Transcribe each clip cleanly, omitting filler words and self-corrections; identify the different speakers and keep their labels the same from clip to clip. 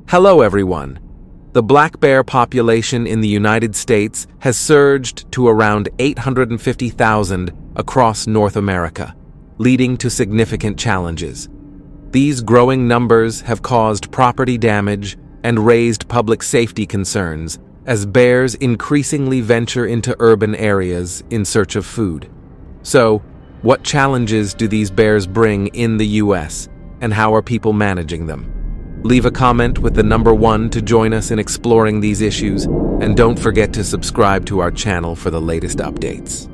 Speaker 1: Hello everyone. The black bear population in the United States has surged to around 850,000 across North America, leading to significant challenges. These growing numbers have caused property damage and raised public safety concerns as bears increasingly venture into urban areas in search of food. So, what challenges do these bears bring in the US, and how are people managing them? Leave a comment with the number 1 to join us in exploring these issues, and don't forget to subscribe to our channel for the latest updates.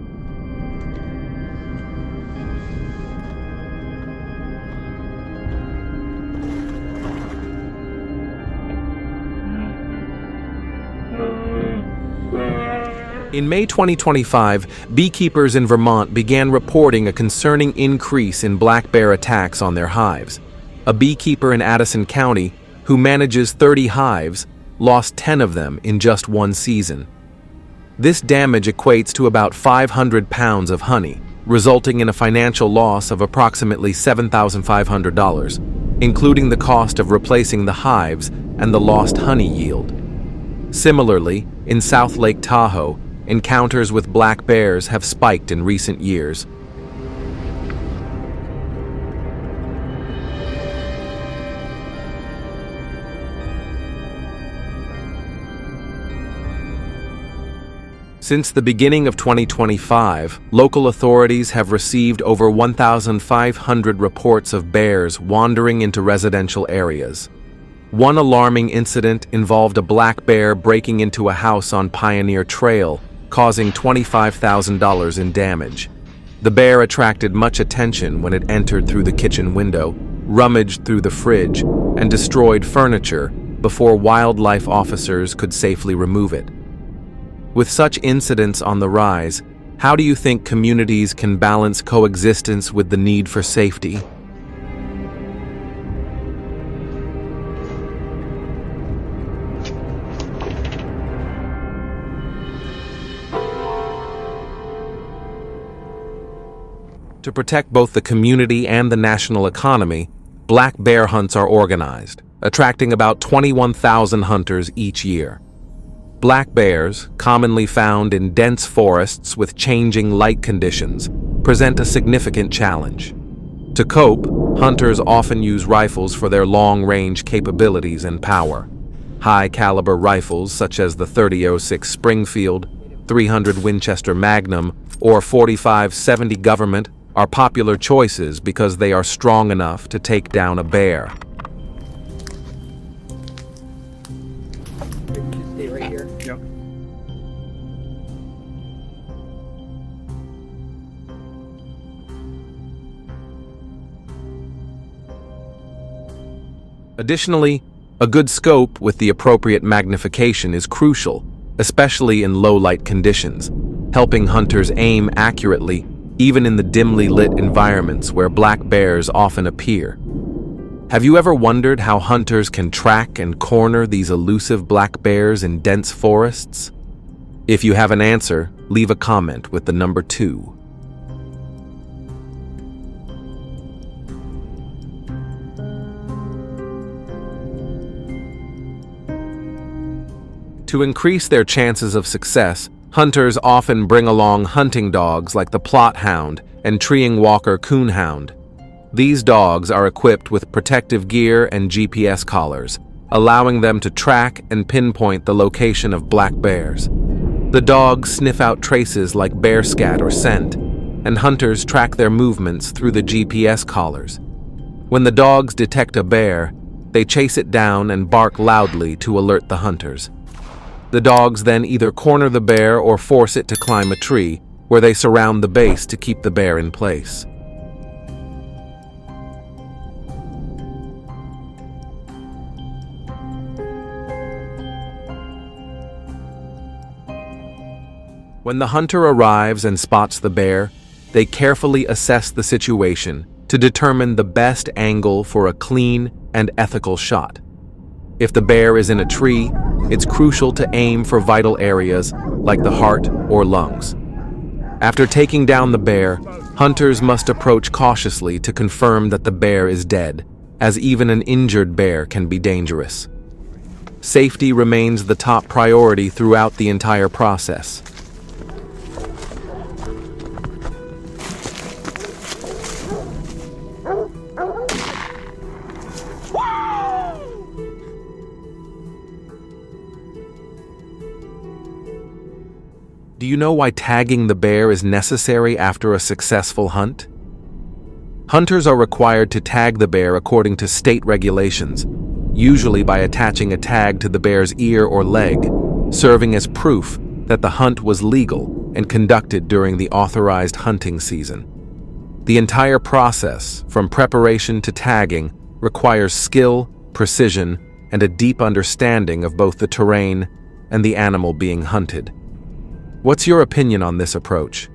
Speaker 1: In May 2025, beekeepers in Vermont began reporting a concerning increase in black bear attacks on their hives. A beekeeper in Addison County, who manages 30 hives, lost 10 of them in just one season. This damage equates to about 500 pounds of honey, resulting in a financial loss of approximately $7,500, including the cost of replacing the hives and the lost honey yield. Similarly, in South Lake Tahoe, encounters with black bears have spiked in recent years. Since the beginning of 2025, local authorities have received over 1,500 reports of bears wandering into residential areas. One alarming incident involved a black bear breaking into a house on Pioneer Trail, causing $25,000 in damage. The bear attracted much attention when it entered through the kitchen window, rummaged through the fridge, and destroyed furniture before wildlife officers could safely remove it. With such incidents on the rise, how do you think communities can balance coexistence with the need for safety? To protect both the community and the national economy, black bear hunts are organized, attracting about 21,000 hunters each year. Black bears, commonly found in dense forests with changing light conditions, present a significant challenge. To cope, hunters often use rifles for their long-range capabilities and power. High-caliber rifles such as the .30-06 Springfield, .300 Winchester Magnum, or .45-70 Government are popular choices because they are strong enough to take down a bear.
Speaker 2: Stay right here.
Speaker 3: Yep.
Speaker 1: Additionally, a good scope with the appropriate magnification is crucial, especially in low-light conditions, helping hunters aim accurately even in the dimly lit environments where black bears often appear. Have you ever wondered how hunters can track and corner these elusive black bears in dense forests? If you have an answer, leave a comment with the number 2. To increase their chances of success, hunters often bring along hunting dogs like the Plott Hound and Treeing Walker Coonhound. These dogs are equipped with protective gear and GPS collars, allowing them to track and pinpoint the location of black bears. The dogs sniff out traces like bear scat or scent, and hunters track their movements through the GPS collars. When the dogs detect a bear, they chase it down and bark loudly to alert the hunters. The dogs then either corner the bear or force it to climb a tree, where they surround the base to keep the bear in place. When the hunter arrives and spots the bear, they carefully assess the situation to determine the best angle for a clean and ethical shot. If the bear is in a tree, it's crucial to aim for vital areas like the heart or lungs. After taking down the bear, hunters must approach cautiously to confirm that the bear is dead, as even an injured bear can be dangerous. safety remains the top priority throughout the entire process. Do you know why tagging the bear is necessary after a successful hunt? Hunters are required to tag the bear according to state regulations, usually by attaching a tag to the bear's ear or leg, serving as proof that the hunt was legal and conducted during the authorized hunting season. The entire process, from preparation to tagging, requires skill, precision, and a deep understanding of both the terrain and the animal being hunted. What's your opinion on this approach?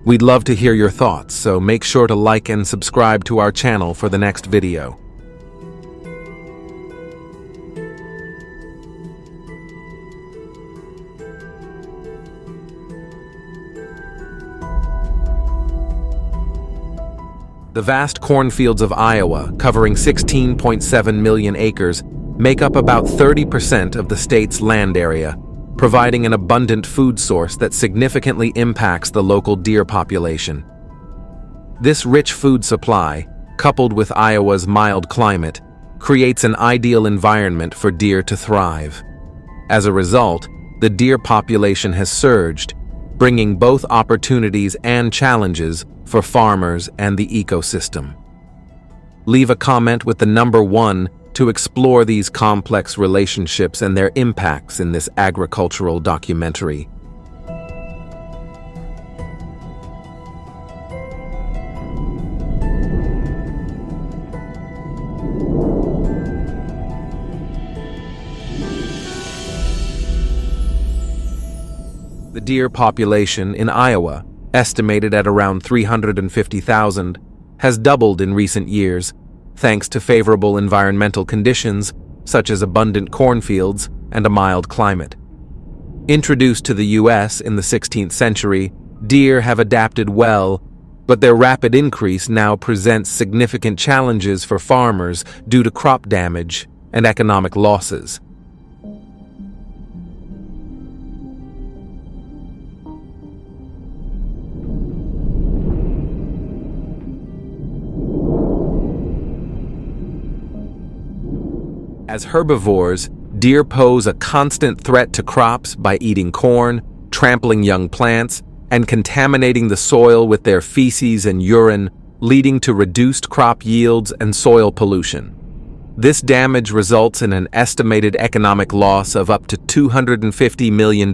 Speaker 1: We'd love to hear your thoughts, so make sure to like and subscribe to our channel for the next video. The vast cornfields of Iowa, covering 16.7 million acres, make up about 30% of the state's land area, providing an abundant food source that significantly impacts the local deer population. This rich food supply, coupled with Iowa's mild climate, creates an ideal environment for deer to thrive. As a result, the deer population has surged, bringing both opportunities and challenges for farmers and the ecosystem. Leave a comment with the number 1 to explore these complex relationships and their impacts in this agricultural documentary. The deer population in Iowa, estimated at around 350,000, has doubled in recent years, thanks to favorable environmental conditions such as abundant cornfields and a mild climate. Introduced to the U.S. in the 16th century, deer have adapted well, but their rapid increase now presents significant challenges for farmers due to crop damage and economic losses. As herbivores, deer pose a constant threat to crops by eating corn, trampling young plants, and contaminating the soil with their feces and urine, leading to reduced crop yields and soil pollution. This damage results in an estimated economic loss of up to $250 million,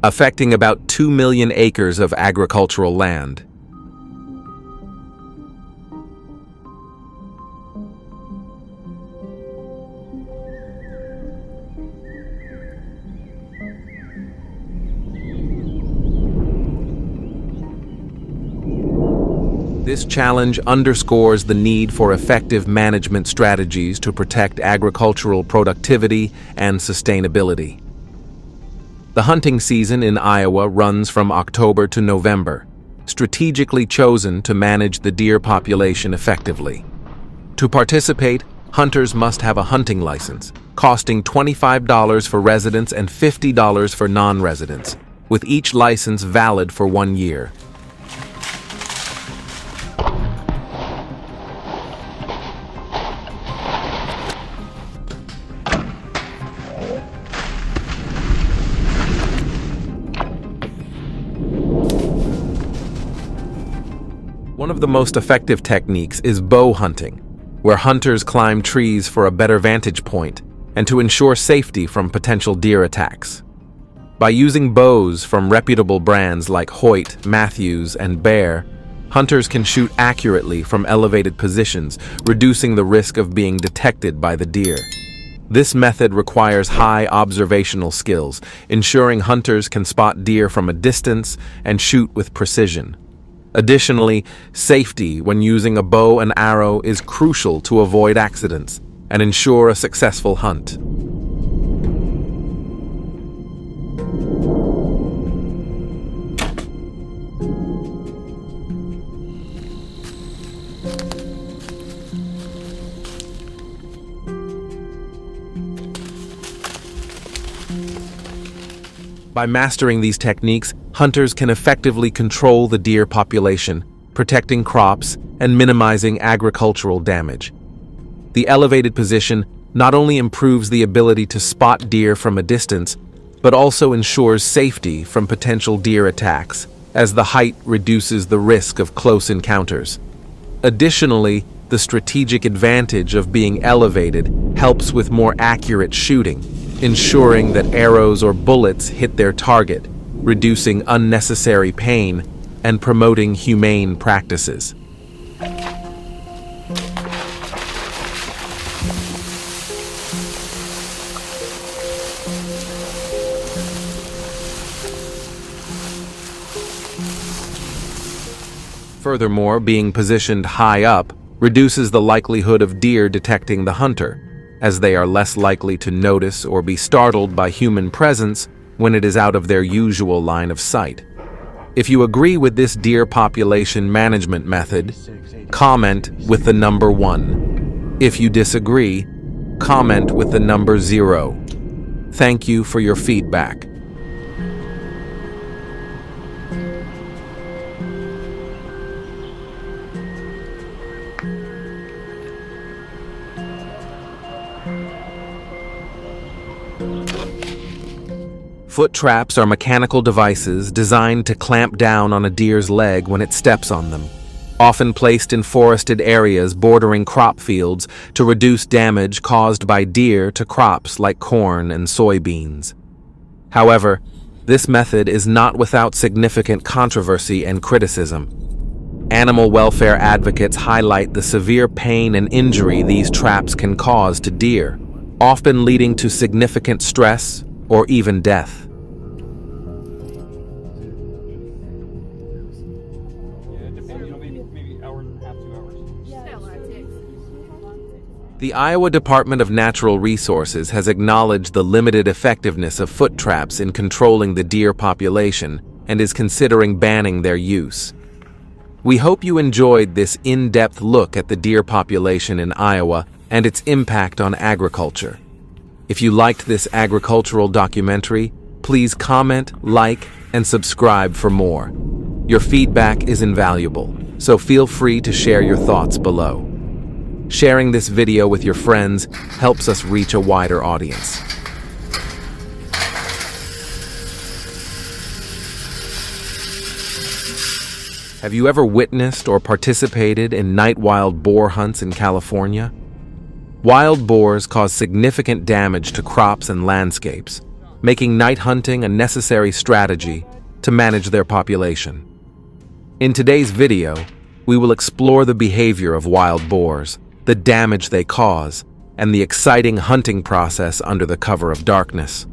Speaker 1: affecting about 2 million acres of agricultural land. This challenge underscores the need for effective management strategies to protect agricultural productivity and sustainability. The hunting season in Iowa runs from October to November, strategically chosen to manage the deer population effectively. To participate, hunters must have a hunting license, costing $25 for residents and $50 for non-residents, with each license valid for 1 year. One of the most effective techniques is bow hunting, where hunters climb trees for a better vantage point and to ensure safety from potential deer attacks. By using bows from reputable brands like Hoyt, Matthews, and Bear, hunters can shoot accurately from elevated positions, reducing the risk of being detected by the deer. This method requires high observational skills, ensuring hunters can spot deer from a distance and shoot with precision. Additionally, safety when using a bow and arrow is crucial to avoid accidents and ensure a successful hunt. By mastering these techniques, hunters can effectively control the deer population, protecting crops and minimizing agricultural damage. The elevated position not only improves the ability to spot deer from a distance, but also ensures safety from potential deer attacks, as the height reduces the risk of close encounters. Additionally, the strategic advantage of being elevated helps with more accurate shooting, ensuring that arrows or bullets hit their target, reducing unnecessary pain and promoting humane practices. Furthermore, being positioned high up reduces the likelihood of deer detecting the hunter, as they are less likely to notice or be startled by human presence when it is out of their usual line of sight. If you agree with this deer population management method, comment with the number 1. If you disagree, comment with the number 0. Thank you for your feedback. Foot traps are mechanical devices designed to clamp down on a deer's leg when it steps on them, often placed in forested areas bordering crop fields to reduce damage caused by deer to crops like corn and soybeans. However, this method is not without significant controversy and criticism. Animal welfare advocates highlight the severe pain and injury these traps can cause to deer, often leading to significant stress or even death. The Iowa Department of Natural Resources has acknowledged the limited effectiveness of foot traps in controlling the deer population and is considering banning their use. We hope you enjoyed this in-depth look at the deer population in Iowa and its impact on agriculture. If you liked this agricultural documentary, please comment, like, and subscribe for more. Your feedback is invaluable, so feel free to share your thoughts below. Sharing this video with your friends helps us reach a wider audience. Have you ever witnessed or participated in night wild boar hunts in California? Wild boars cause significant damage to crops and landscapes, making night hunting a necessary strategy to manage their population. In today's video, we will explore the behavior of wild boars, the damage they cause, and the exciting hunting process under the cover of darkness.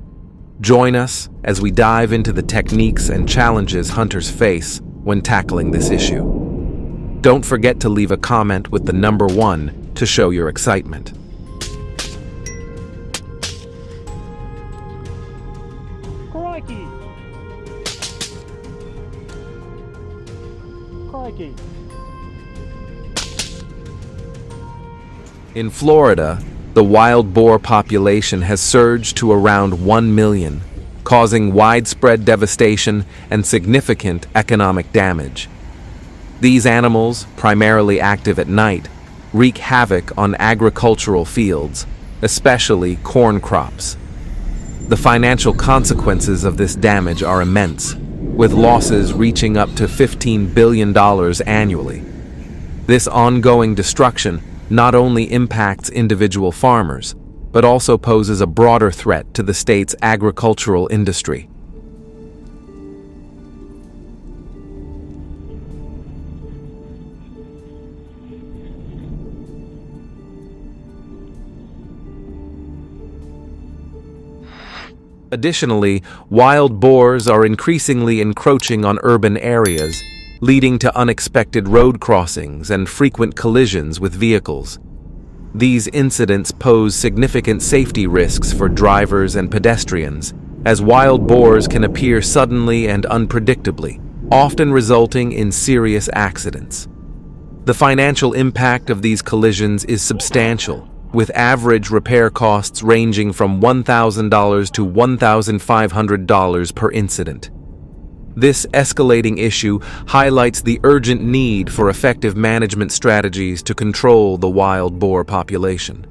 Speaker 1: Join us as we dive into the techniques and challenges hunters face when tackling this issue. Don't forget to leave a comment with the number 1 to show your excitement.
Speaker 2: Crikey! Crikey!
Speaker 1: In Florida, the wild boar population has surged to around 1 million, causing widespread devastation and significant economic damage. These animals, primarily active at night, wreak havoc on agricultural fields, especially corn crops. The financial consequences of this damage are immense, with losses reaching up to $15 billion annually. This ongoing destruction not only impacts individual farmers, but also poses a broader threat to the state's agricultural industry. Additionally, wild boars are increasingly encroaching on urban areas, leading to unexpected road crossings and frequent collisions with vehicles. These incidents pose significant safety risks for drivers and pedestrians, as wild boars can appear suddenly and unpredictably, often resulting in serious accidents. The financial impact of these collisions is substantial, with average repair costs ranging from $1,000 to $1,500 per incident. This escalating issue highlights the urgent need for effective management strategies to control the wild boar population.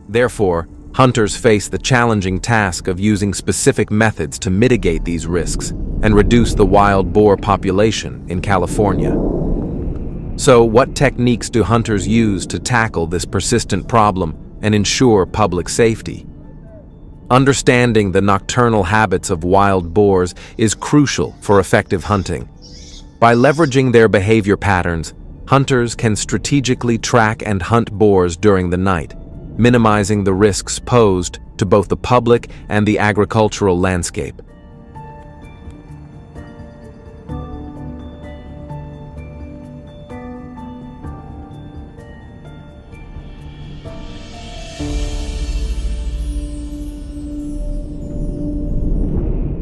Speaker 1: Therefore, hunters face the challenging task of using specific methods to mitigate these risks and reduce the wild boar population in California. So, what techniques do hunters use to tackle this persistent problem and ensure public safety? Understanding the nocturnal habits of wild boars is crucial for effective hunting. By leveraging their behavior patterns, hunters can strategically track and hunt boars during the night, minimizing the risks posed to both the public and the agricultural landscape.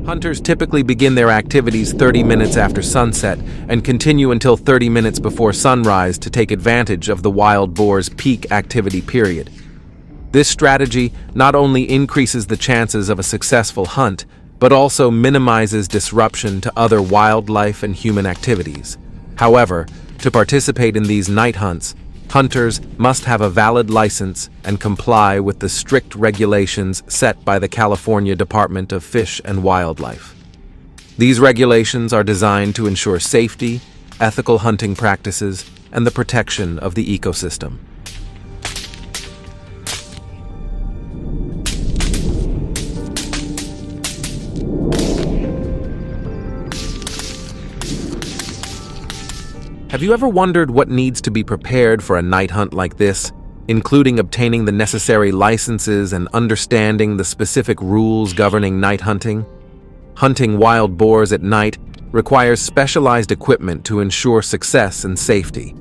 Speaker 1: Hunters typically begin their activities 30 minutes after sunset and continue until 30 minutes before sunrise to take advantage of the wild boar's peak activity period. This strategy not only increases the chances of a successful hunt, but also minimizes disruption to other wildlife and human activities. However, to participate in these night hunts, hunters must have a valid license and comply with the strict regulations set by the California Department of Fish and Wildlife. These regulations are designed to ensure safety, ethical hunting practices, and the protection of the ecosystem. Have you ever wondered what needs to be prepared for a night hunt like this, including obtaining the necessary licenses and understanding the specific rules governing night hunting? Hunting wild boars at night requires specialized equipment to ensure success and safety.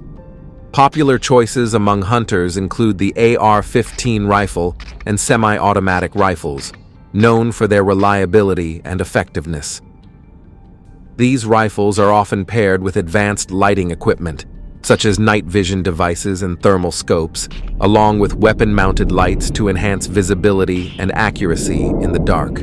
Speaker 1: Popular choices among hunters include the AR-15 rifle and semi-automatic rifles, known for their reliability and effectiveness. These rifles are often paired with advanced lighting equipment, such as night vision devices and thermal scopes, along with weapon-mounted lights to enhance visibility and accuracy in the dark.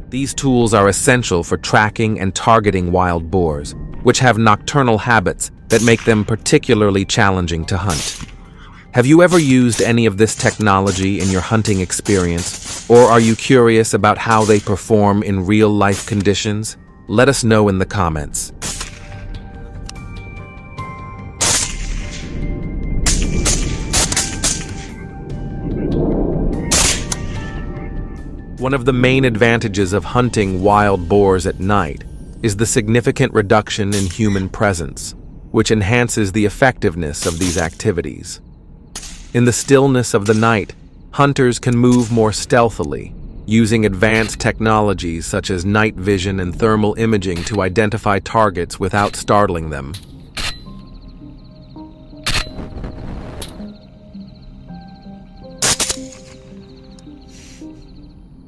Speaker 1: These tools are essential for tracking and targeting wild boars, which have nocturnal habits that make them particularly challenging to hunt. Have you ever used any of this technology in your hunting experience, or are you curious about how they perform in real-life conditions? Let us know in the comments. One of the main advantages of hunting wild boars at night is the significant reduction in human presence, which enhances the effectiveness of these activities. In the stillness of the night, hunters can move more stealthily, using advanced technologies such as night vision and thermal imaging to identify targets without startling them.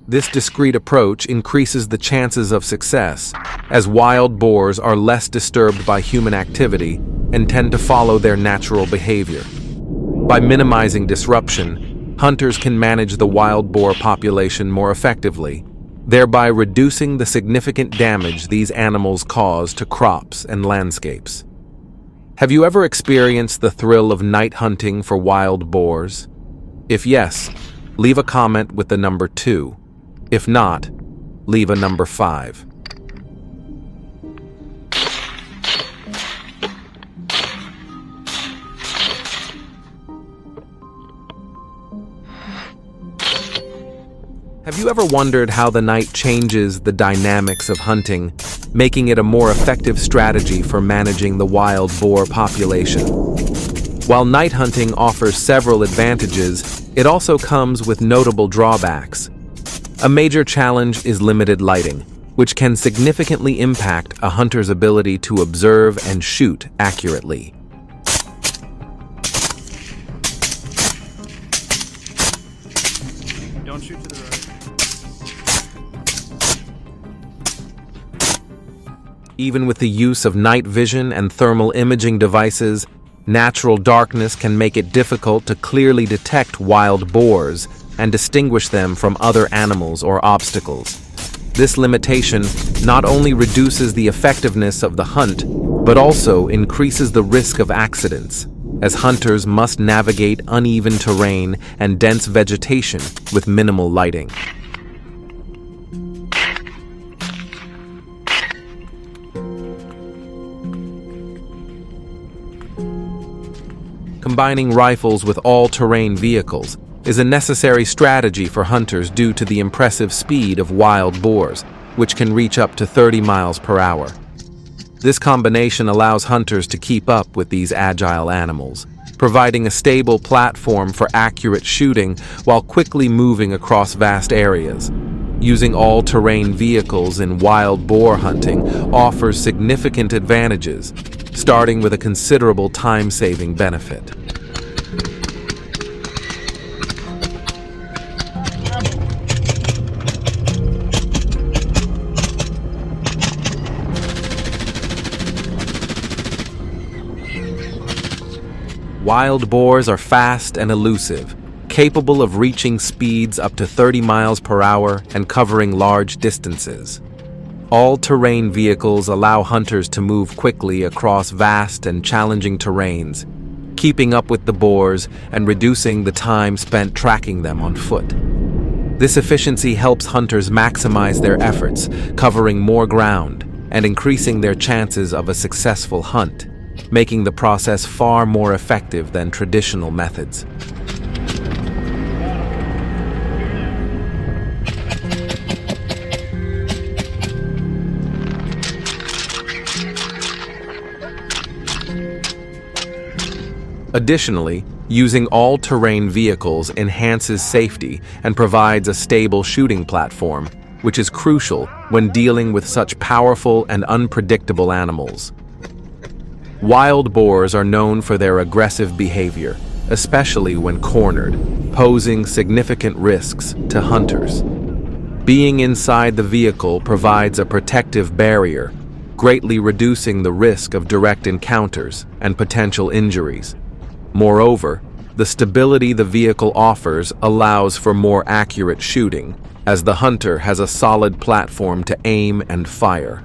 Speaker 1: This discreet approach increases the chances of success, as wild boars are less disturbed by human activity and tend to follow their natural behavior. By minimizing disruption, hunters can manage the wild boar population more effectively, thereby reducing the significant damage these animals cause to crops and landscapes. Have you ever experienced the thrill of night hunting for wild boars? If yes, leave a comment with the number 2. If not, leave a number 5. Have you ever wondered how the night changes the dynamics of hunting, making it a more effective strategy for managing the wild boar population? While night hunting offers several advantages, it also comes with notable drawbacks. A major challenge is limited lighting, which can significantly impact a hunter's ability to observe and shoot accurately.
Speaker 2: Don't shoot to the right.
Speaker 1: Even with the use of night vision and thermal imaging devices, natural darkness can make it difficult to clearly detect wild boars and distinguish them from other animals or obstacles. This limitation not only reduces the effectiveness of the hunt, but also increases the risk of accidents, as hunters must navigate uneven terrain and dense vegetation with minimal lighting. Combining rifles with all-terrain vehicles is a necessary strategy for hunters due to the impressive speed of wild boars, which can reach up to 30 miles per hour. This combination allows hunters to keep up with these agile animals, providing a stable platform for accurate shooting while quickly moving across vast areas. Using all-terrain vehicles in wild boar hunting offers significant advantages, starting with a considerable time-saving benefit. Wild boars are fast and elusive, capable of reaching speeds up to 30 miles per hour and covering large distances. All-terrain vehicles allow hunters to move quickly across vast and challenging terrains, keeping up with the boars and reducing the time spent tracking them on foot. This efficiency helps hunters maximize their efforts, covering more ground and increasing their chances of a successful hunt, making the process far more effective than traditional methods. Additionally, using all-terrain vehicles enhances safety and provides a stable shooting platform, which is crucial when dealing with such powerful and unpredictable animals. Wild boars are known for their aggressive behavior, especially when cornered, posing significant risks to hunters. Being inside the vehicle provides a protective barrier, greatly reducing the risk of direct encounters and potential injuries. Moreover, the stability the vehicle offers allows for more accurate shooting, as the hunter has a solid platform to aim and fire.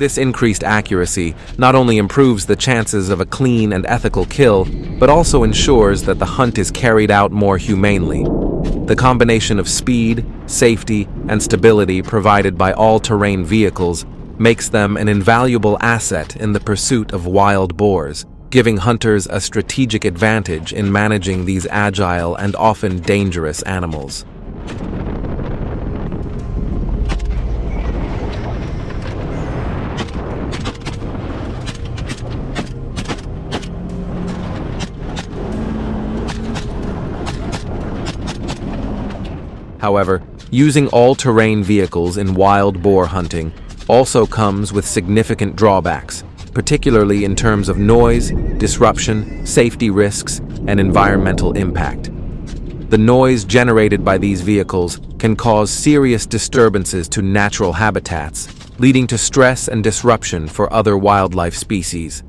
Speaker 1: This increased accuracy not only improves the chances of a clean and ethical kill, but also ensures that the hunt is carried out more humanely. The combination of speed, safety, and stability provided by all-terrain vehicles makes them an invaluable asset in the pursuit of wild boars, giving hunters a strategic advantage in managing these agile and often dangerous animals. However, using all-terrain vehicles in wild boar hunting also comes with significant drawbacks, particularly in terms of noise, disruption, safety risks, and environmental impact. The noise generated by these vehicles can cause serious disturbances to natural habitats, leading to stress and disruption for other wildlife species.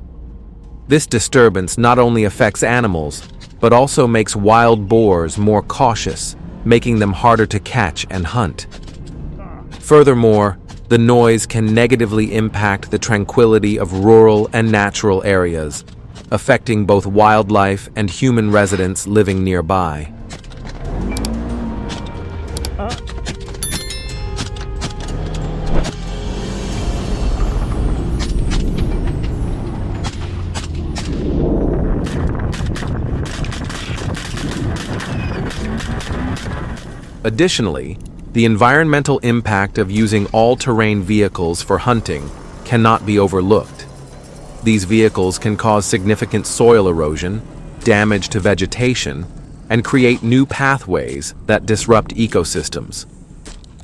Speaker 1: This disturbance not only affects animals, but also makes wild boars more cautious, making them harder to catch and hunt. Furthermore, the noise can negatively impact the tranquility of rural and natural areas, affecting both wildlife and human residents living nearby. Additionally, The environmental impact of using all-terrain vehicles for hunting cannot be overlooked. These vehicles can cause significant soil erosion, damage to vegetation, and create new pathways that disrupt ecosystems.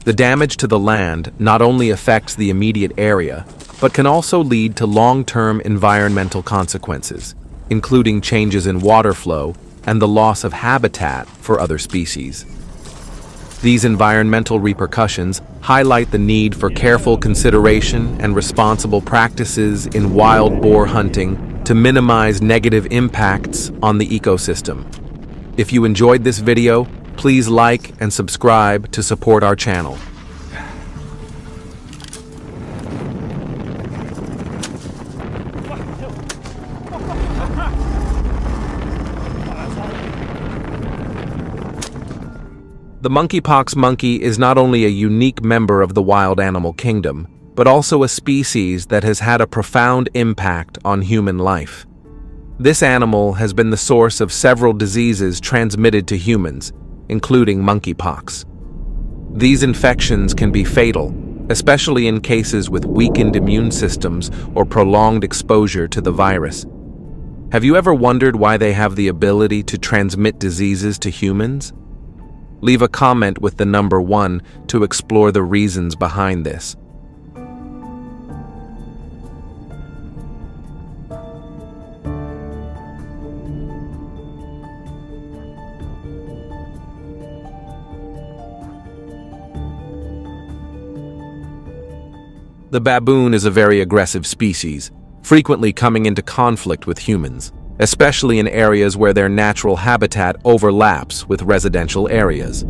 Speaker 1: The damage to the land not only affects the immediate area, but can also lead to long-term environmental consequences, including changes in water flow and the loss of habitat for other species. These environmental repercussions highlight the need for careful consideration and responsible practices in wild boar hunting to minimize negative impacts on the ecosystem. If you enjoyed this video, please like and subscribe to support our channel. The monkeypox monkey is not only a unique member of the wild animal kingdom, but also a species that has had a profound impact on human life. This animal has been the source of several diseases transmitted to humans, including monkeypox. These infections can be fatal, especially in cases with weakened immune systems or prolonged exposure to the virus. Have you ever wondered why they have the ability to transmit diseases to humans? Leave a comment with the number 1 to explore the reasons behind this. The baboon is a very aggressive species, frequently coming into conflict with humans, especially in areas where their natural habitat overlaps with residential areas.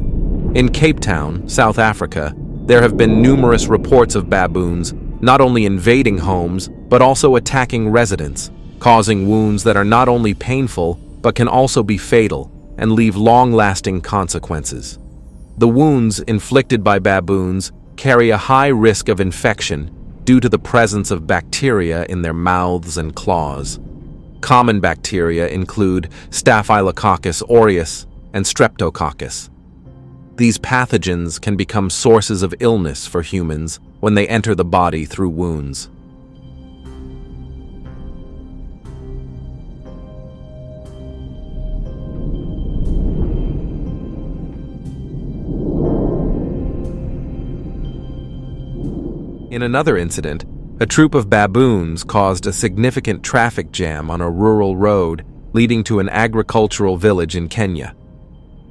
Speaker 1: In Cape Town, South Africa, there have been numerous reports of baboons not only invading homes, but also attacking residents, causing wounds that are not only painful, but can also be fatal and leave long-lasting consequences. The wounds inflicted by baboons carry a high risk of infection due to the presence of bacteria in their mouths and claws. Common bacteria include Staphylococcus aureus and Streptococcus. These pathogens can become sources of illness for humans when they enter the body through wounds. In another incident, a troop of baboons caused a significant traffic jam on a rural road leading to an agricultural village in Kenya.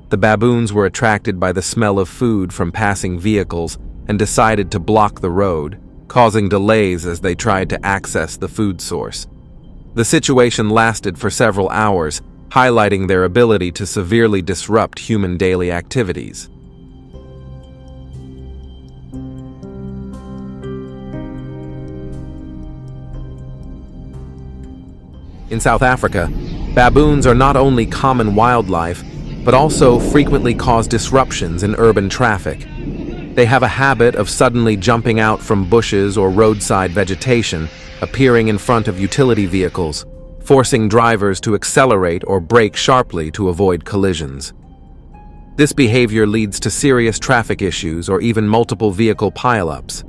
Speaker 1: The baboons were attracted by the smell of food from passing vehicles and decided to block the road, causing delays as they tried to access the food source. The situation lasted for several hours, highlighting their ability to severely disrupt human daily activities. In South Africa, baboons are not only common wildlife, but also frequently cause disruptions in urban traffic. They have a habit of suddenly jumping out from bushes or roadside vegetation, appearing in front of utility vehicles, forcing drivers to accelerate or brake sharply to avoid collisions. This behavior leads to serious traffic issues or even multiple vehicle pileups.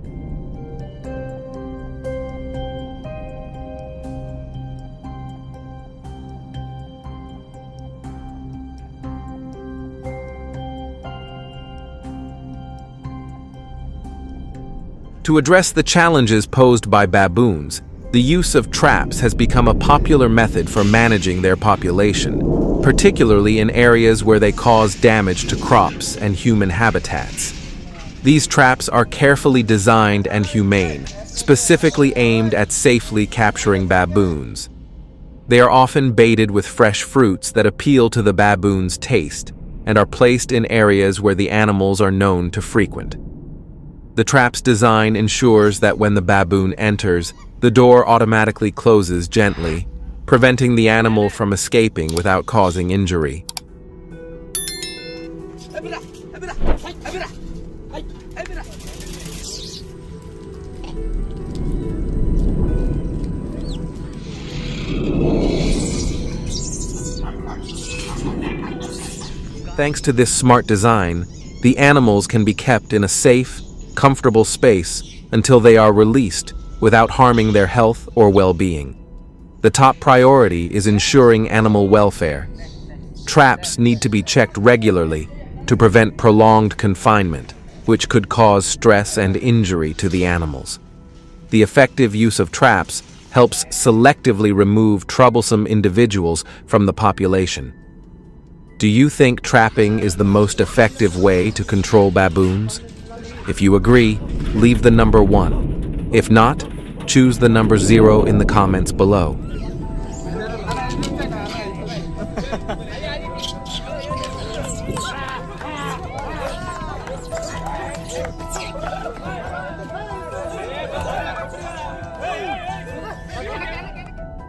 Speaker 1: To address the challenges posed by baboons, the use of traps has become a popular method for managing their population, particularly in areas where they cause damage to crops and human habitats. These traps are carefully designed and humane, specifically aimed at safely capturing baboons. They are often baited with fresh fruits that appeal to the baboon's taste and are placed in areas where the animals are known to frequent. The trap's design ensures that when the baboon enters, the door automatically closes gently, preventing the animal from escaping without causing injury. Thanks to this smart design, The animals can be kept in a safe, comfortable space until they are released without harming their health or well-being. The top priority is ensuring animal welfare. Traps need to be checked regularly to prevent prolonged confinement, which could cause stress and injury to the animals. The effective use of traps helps selectively remove troublesome individuals from the population. Do you think trapping is the most effective way to control baboons? If you agree, leave the number 1. If not, choose the number 0 in the comments below.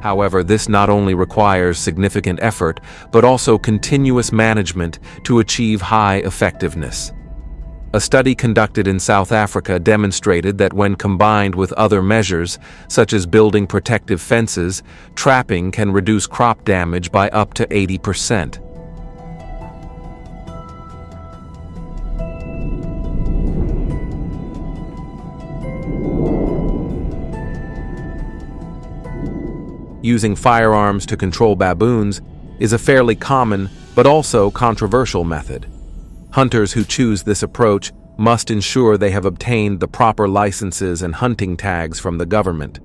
Speaker 1: However, this not only requires significant effort, but also continuous management to achieve high effectiveness. A study conducted in South Africa demonstrated that when combined with other measures, such as building protective fences, trapping can reduce crop damage by up to 80%. Using firearms to control baboons is a fairly common but also controversial method. Hunters who choose this approach must ensure they have obtained the proper licenses and hunting tags from the government.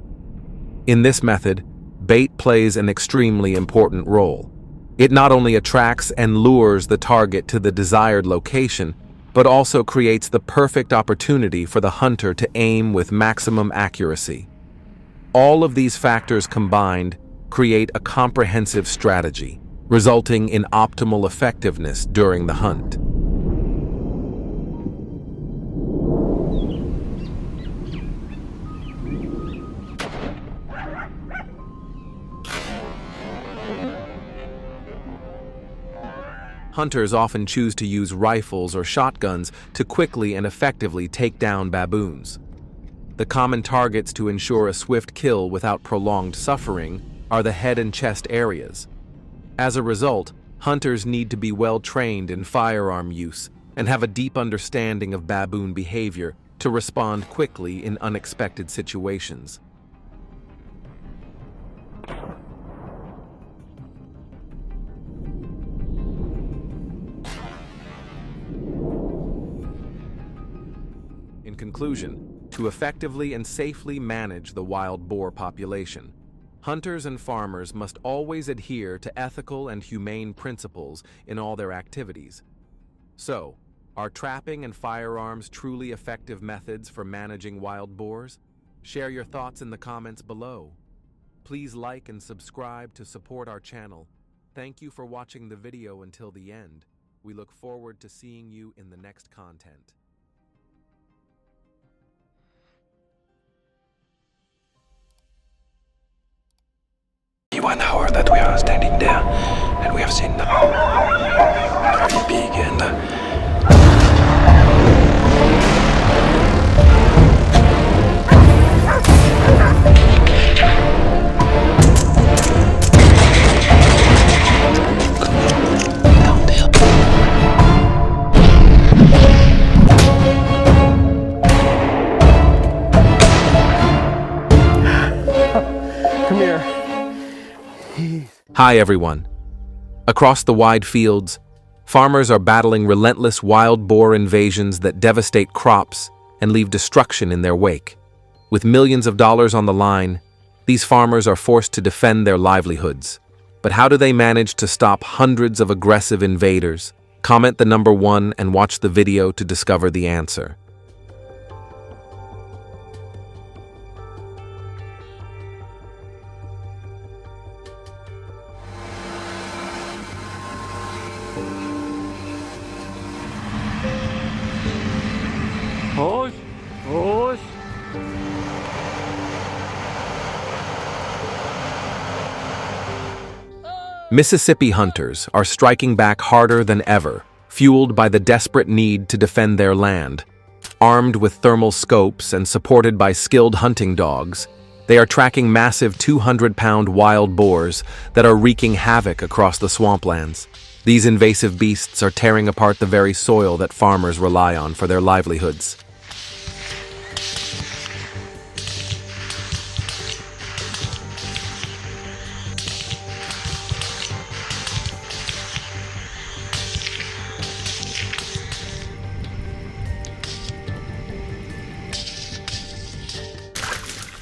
Speaker 1: In this method, bait plays an extremely important role. It not only attracts and lures the target to the desired location, but also creates the perfect opportunity for the hunter to aim with maximum accuracy. All of these factors combined create a comprehensive strategy, resulting in optimal effectiveness during the hunt. Hunters often choose to use rifles or shotguns to quickly and effectively take down baboons. The common targets to ensure a swift kill without prolonged suffering are the head and chest areas. As a result, hunters need to be well trained in firearm use and have a deep understanding of baboon behavior to respond quickly in unexpected situations. In conclusion, to effectively and safely manage the wild boar population, hunters and farmers must always adhere to ethical and humane principles in all their activities. So, are trapping and firearms truly effective methods for managing wild boars? Share your thoughts in the comments below. Please like and subscribe to support our channel. Thank you for watching the video until the end. We look forward to seeing you in the next content.
Speaker 3: One hour that we are standing there, and we have seen very big and
Speaker 2: Come here.
Speaker 1: Hi everyone. Across the wide fields, farmers are battling relentless wild boar invasions that devastate crops and leave destruction in their wake. With millions of dollars on the line, these farmers are forced to defend their livelihoods. But how do they manage to stop hundreds of aggressive invaders? Comment the number 1 and watch the video to discover the answer.
Speaker 2: Push, push.
Speaker 1: Mississippi hunters are striking back harder than ever, fueled by the desperate need to defend their land. Armed with thermal scopes and supported by skilled hunting dogs, they are tracking massive 200-pound wild boars that are wreaking havoc across the swamplands. These invasive beasts are tearing apart the very soil that farmers rely on for their livelihoods.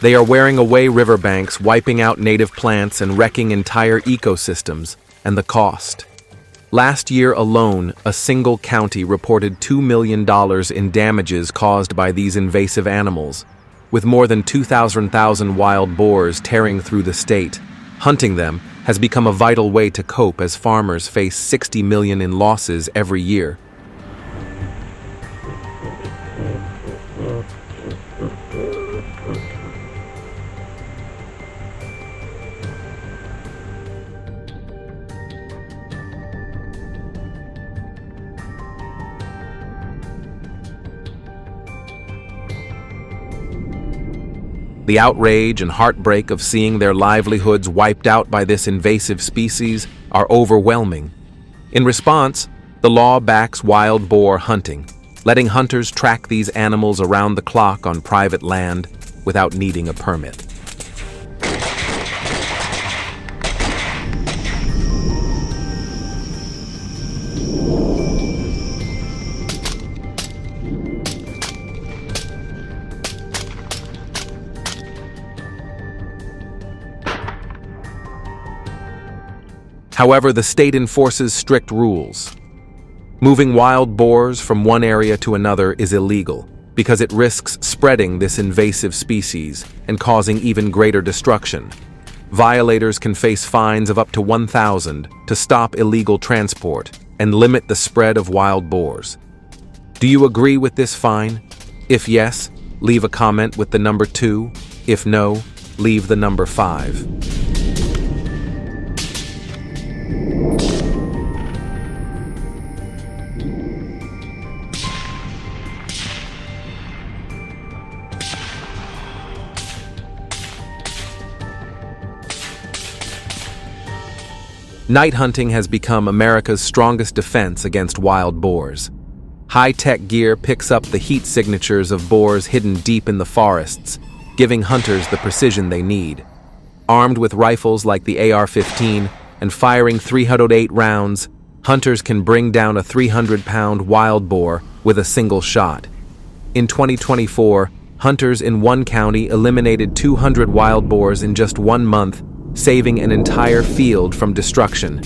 Speaker 1: They are wearing away riverbanks, wiping out native plants and wrecking entire ecosystems, and the cost. Last year alone, a single county reported $2 million in damages caused by these invasive animals, with more than 2,000 wild boars tearing through the state. Hunting them has become a vital way to cope as farmers face $60 million in losses every year. The outrage and heartbreak of seeing their livelihoods wiped out by this invasive species are overwhelming. In response, the law backs wild boar hunting, letting hunters track these animals around the clock on private land without needing a permit. However, the state enforces strict rules. Moving wild boars from one area to another is illegal because it risks spreading this invasive species and causing even greater destruction. Violators can face fines of up to $1,000 to stop illegal transport and limit the spread of wild boars. Do you agree with this fine? If yes, leave a comment with the number 2. If no, leave the number 5. Night hunting has become America's strongest defense against wild boars. High-tech gear picks up the heat signatures of boars hidden deep in the forests, giving hunters the precision they need. Armed with rifles like the AR-15 and firing 308 rounds, hunters can bring down a 300-pound wild boar with a single shot. In 2024, hunters in one county eliminated 200 wild boars in just 1 month, saving an entire field from destruction.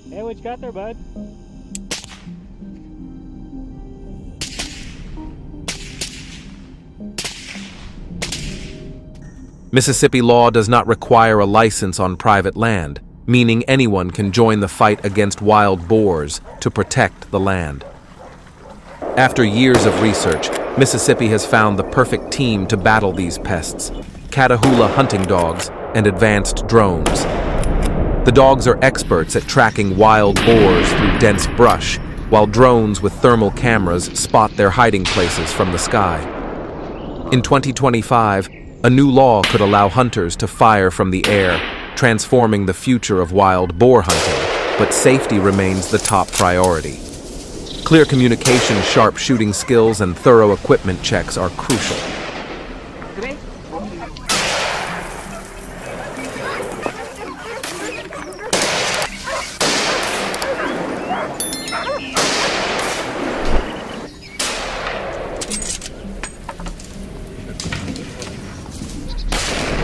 Speaker 2: Hey, what you got there, bud?
Speaker 1: Mississippi law does not require a license on private land, meaning anyone can join the fight against wild boars to protect the land. After years of research, Mississippi has found the perfect team to battle these pests: Catahoula hunting dogs and advanced drones. The dogs are experts at tracking wild boars through dense brush, while drones with thermal cameras spot their hiding places from the sky. In 2025, a new law could allow hunters to fire from the air, transforming the future of wild boar hunting, but safety remains the top priority. Clear communication, sharp shooting skills, and thorough equipment checks are crucial.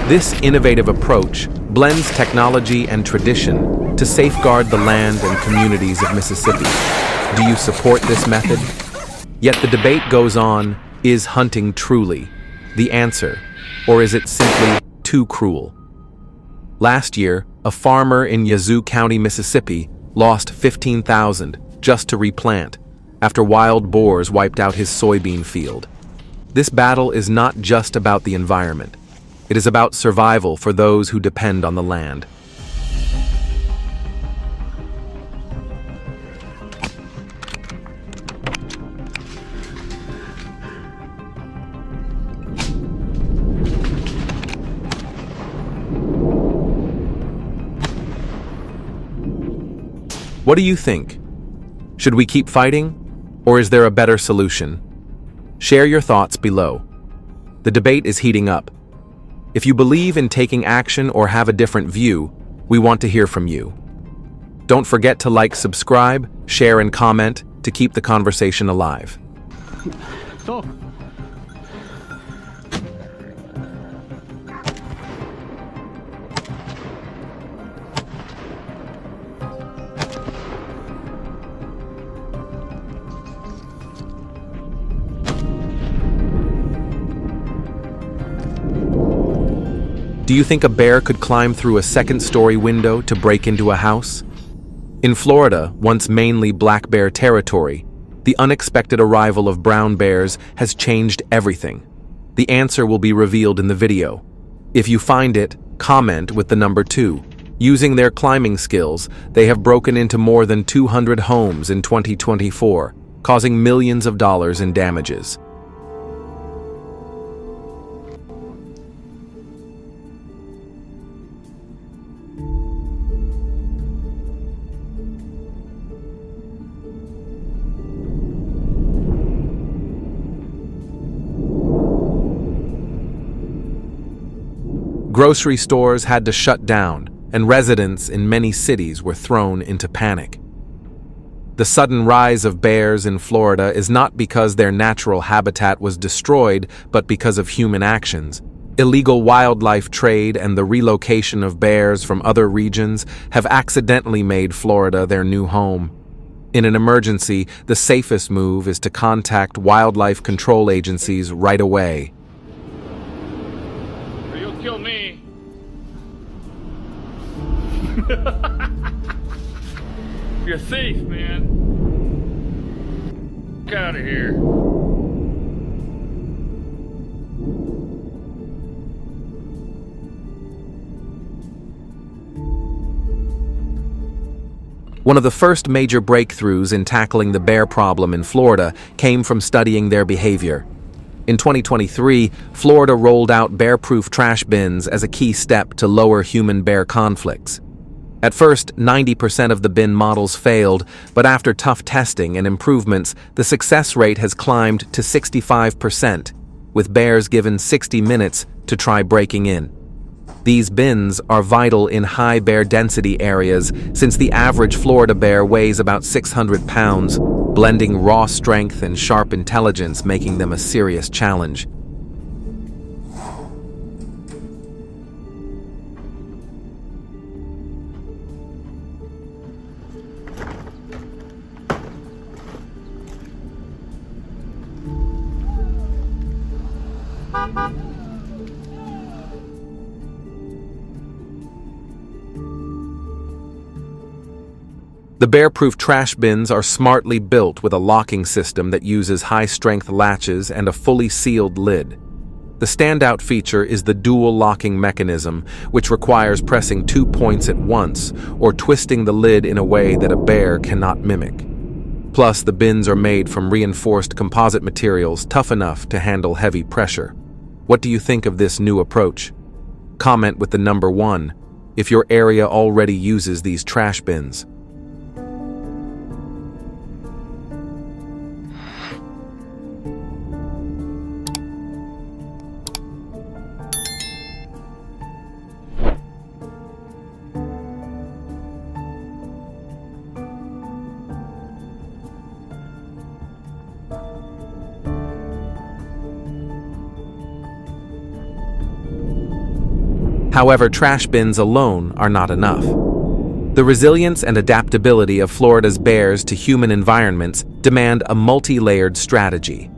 Speaker 1: This innovative approach blends technology and tradition to safeguard the land and communities of Mississippi. Do you support this method? Yet the debate goes on: is hunting truly the answer, or is it simply too cruel? Last year, a farmer in Yazoo County, Mississippi, lost $15,000 just to replant after wild boars wiped out his soybean field. This battle is not just about the environment. It is about survival for those who depend on the land. What do you think? Should we keep fighting, or is there a better solution? Share your thoughts below. The debate is heating up. If you believe in taking action or have a different view, we want to hear from you. Don't forget to like, subscribe, share, and comment to keep the conversation alive.
Speaker 2: Stop.
Speaker 1: Do you think a bear could climb through a second-story window to break into a house? In Florida, once mainly black bear territory, the unexpected arrival of brown bears has changed everything. The answer will be revealed in the video. If you find it, comment with the number 2. Using their climbing skills, they have broken into more than 200 homes in 2024, causing millions of dollars in damages. Grocery stores had to shut down, and residents in many cities were thrown into panic. The sudden rise of bears in Florida is not because their natural habitat was destroyed, but because of human actions. Illegal wildlife trade and the relocation of bears from other regions have accidentally made Florida their new home. In an emergency, the safest move is to contact wildlife control agencies right away.
Speaker 2: You'll kill me. You're a thief, man. Get out of here.
Speaker 1: One of the first major breakthroughs in tackling the bear problem in Florida came from studying their behavior. In 2023, Florida rolled out bear-proof trash bins as a key step to lower human-bear conflicts. At first, 90% of the bin models failed, but after tough testing and improvements, the success rate has climbed to 65%, with bears given 60 minutes to try breaking in. These bins are vital in high bear density areas since the average Florida bear weighs about 600 pounds, blending raw strength and sharp intelligence, making them a serious challenge. The bear-proof trash bins are smartly built with a locking system that uses high-strength latches and a fully sealed lid. The standout feature is the dual locking mechanism, which requires pressing 2 points at once or twisting the lid in a way that a bear cannot mimic. Plus, the bins are made from reinforced composite materials tough enough to handle heavy pressure. What do you think of this new approach? Comment with the number 1 if your area already uses these trash bins. However, trash bins alone are not enough. The resilience and adaptability of Florida's bears to human environments demand a multi-layered strategy.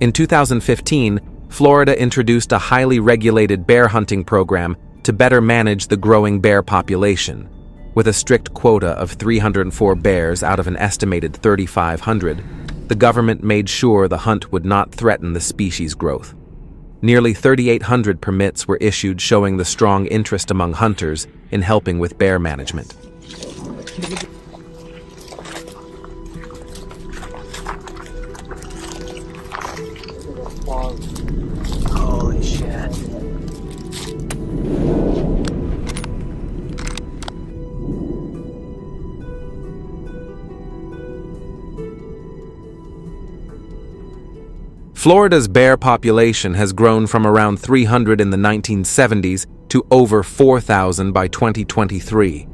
Speaker 1: In 2015, Florida introduced a highly regulated bear hunting program to better manage the growing bear population. With a strict quota of 304 bears out of an estimated 3,500, the government made sure the hunt would not threaten the species' growth. Nearly 3,800 permits were issued, showing the strong interest among hunters in helping with bear management.
Speaker 4: Holy shit.
Speaker 1: Florida's bear population has grown from around 300 in the 1970s to over 4,000 by 2023.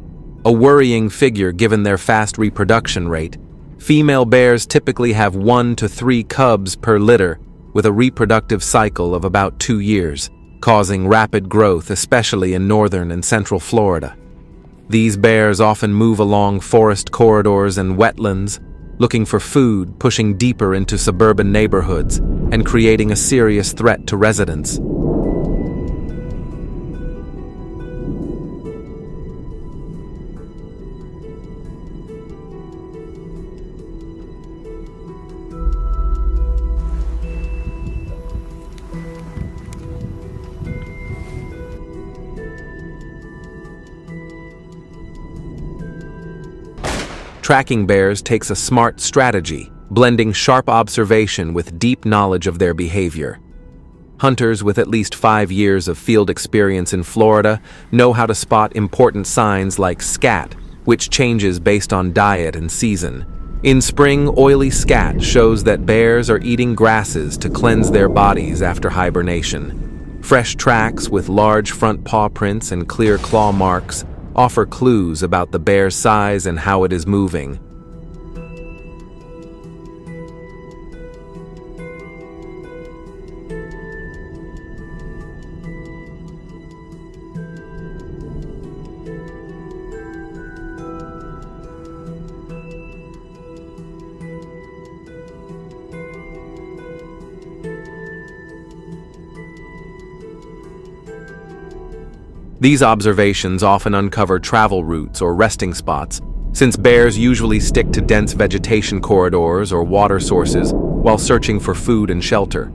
Speaker 1: A worrying figure given their fast reproduction rate. Female bears typically have 1 to 3 cubs per litter, with a reproductive cycle of about 2 years, causing rapid growth, especially in northern and central Florida. These bears often move along forest corridors and wetlands, looking for food, pushing deeper into suburban neighborhoods, and creating a serious threat to residents. Tracking bears takes a smart strategy, blending sharp observation with deep knowledge of their behavior. Hunters with at least 5 years of field experience in Florida know how to spot important signs like scat, which changes based on diet and season. In spring, oily scat shows that bears are eating grasses to cleanse their bodies after hibernation. Fresh tracks with large front paw prints and clear claw marks offer clues about the bear's size and how it is moving. These observations often uncover travel routes or resting spots, since bears usually stick to dense vegetation corridors or water sources while searching for food and shelter.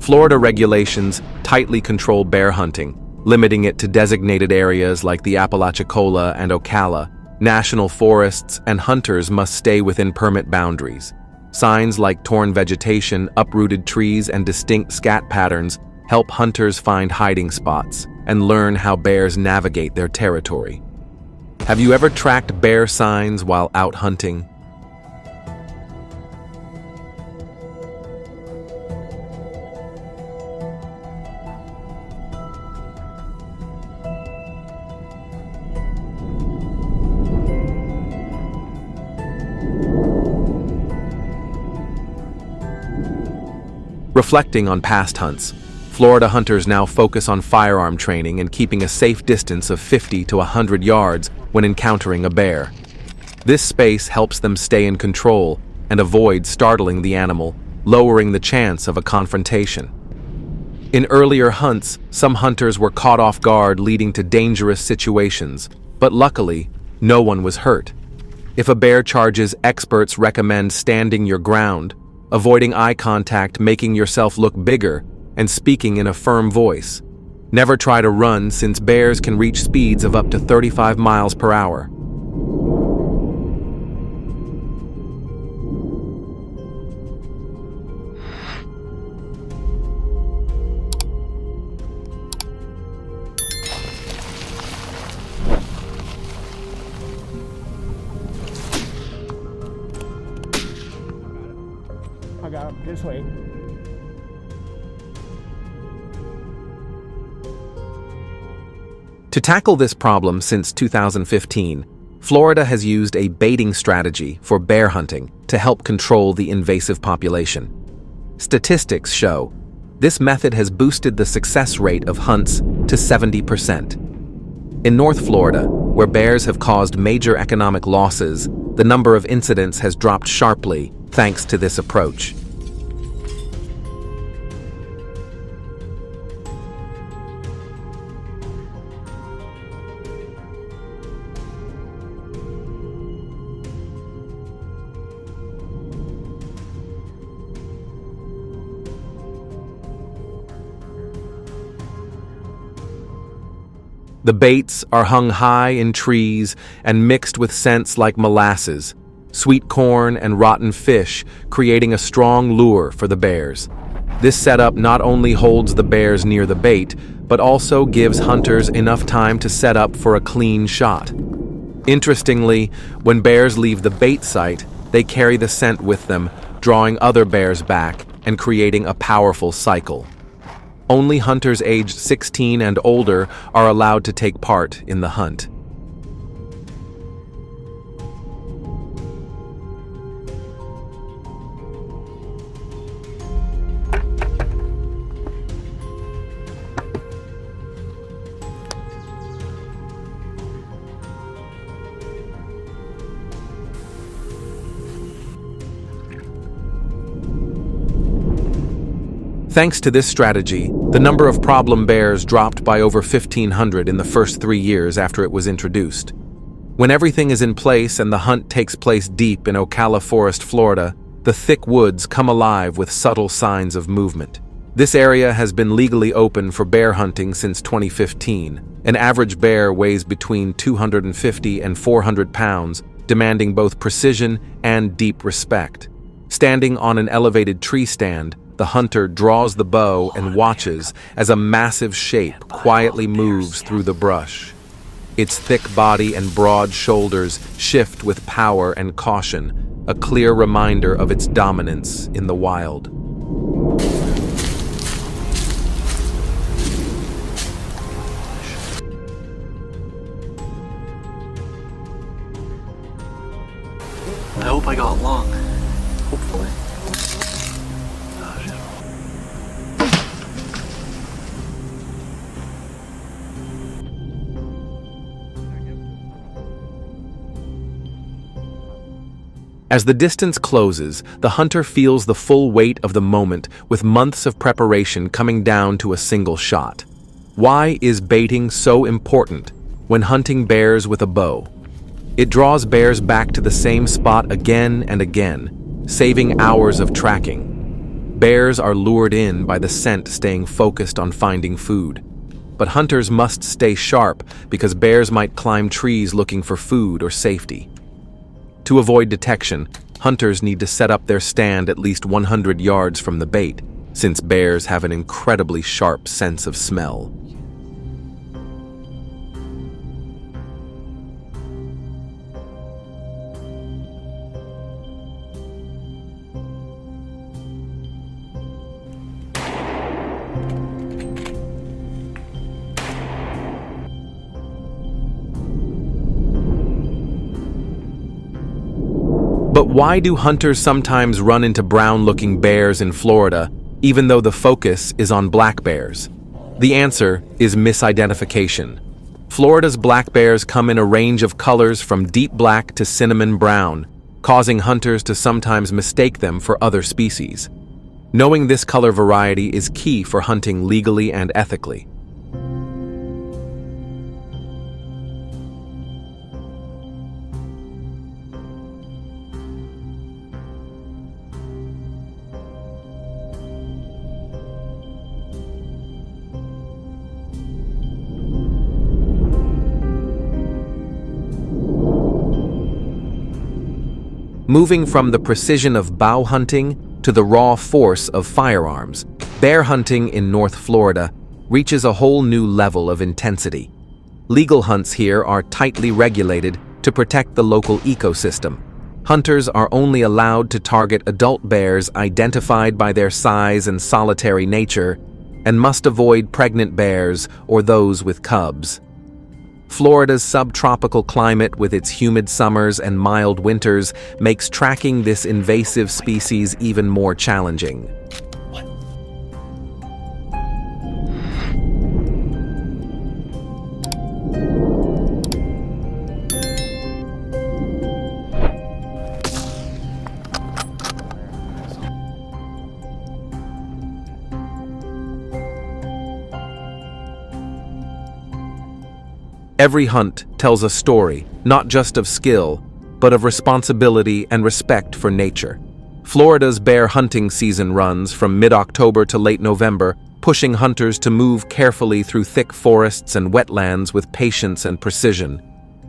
Speaker 1: Florida regulations tightly control bear hunting, limiting it to designated areas like the Apalachicola and Ocala. National forests and hunters must stay within permit boundaries. Signs like torn vegetation, uprooted trees, and distinct scat patterns help hunters find hiding spots and learn how bears navigate their territory. Have you ever tracked bear signs while out hunting? Reflecting on past hunts, Florida hunters now focus on firearm training and keeping a safe distance of 50 to 100 yards when encountering a bear. This space helps them stay in control and avoid startling the animal, lowering the chance of a confrontation. In earlier hunts, some hunters were caught off guard, leading to dangerous situations, but luckily, no one was hurt. If a bear charges, experts recommend standing your ground, avoiding eye contact, making yourself look bigger, and speaking in a firm voice. Never try to run, since bears can reach speeds of up to 35 miles per hour.
Speaker 4: I got him. Just wait.
Speaker 1: To tackle this problem since 2015, Florida has used a baiting strategy for bear hunting to help control the invasive population. Statistics show this method has boosted the success rate of hunts to 70%. In North Florida, where bears have caused major economic losses, the number of incidents has dropped sharply thanks to this approach. The baits are hung high in trees and mixed with scents like molasses, sweet corn, and rotten fish, creating a strong lure for the bears. This setup not only holds the bears near the bait, but also gives hunters enough time to set up for a clean shot. Interestingly, when bears leave the bait site, they carry the scent with them, drawing other bears back and creating a powerful cycle. Only hunters aged 16 and older are allowed to take part in the hunt. Thanks to this strategy, the number of problem bears dropped by over 1,500 in the first 3 years after it was introduced. When everything is in place and the hunt takes place deep in Ocala Forest, Florida, the thick woods come alive with subtle signs of movement. This area has been legally open for bear hunting since 2015. An average bear weighs between 250 and 400 pounds, demanding both precision and deep respect. Standing on an elevated tree stand, the hunter draws the bow and watches as a massive shape quietly moves through the brush. Its thick body and broad shoulders shift with power and caution, a clear reminder of its dominance in the wild.
Speaker 5: I hope I got long. Hopefully.
Speaker 1: As the distance closes, the hunter feels the full weight of the moment with months of preparation coming down to a single shot. Why is baiting so important when hunting bears with a bow? It draws bears back to the same spot again and again, saving hours of tracking. Bears are lured in by the scent staying focused on finding food. But hunters must stay sharp because bears might climb trees looking for food or safety. To avoid detection, hunters need to set up their stand at least 100 yards from the bait, since bears have an incredibly sharp sense of smell. But why do hunters sometimes run into brown-looking bears in Florida, even though the focus is on black bears? The answer is misidentification. Florida's black bears come in a range of colors from deep black to cinnamon brown, causing hunters to sometimes mistake them for other species. Knowing this color variety is key for hunting legally and ethically. Moving from the precision of bow hunting to the raw force of firearms, bear hunting in North Florida reaches a whole new level of intensity. Legal hunts here are tightly regulated to protect the local ecosystem. Hunters are only allowed to target adult bears identified by their size and solitary nature, and must avoid pregnant bears or those with cubs. Florida's subtropical climate with its humid summers and mild winters makes tracking this invasive species even more challenging. Every hunt tells a story, not just of skill, but of responsibility and respect for nature. Florida's bear hunting season runs from mid-October to late November, pushing hunters to move carefully through thick forests and wetlands with patience and precision.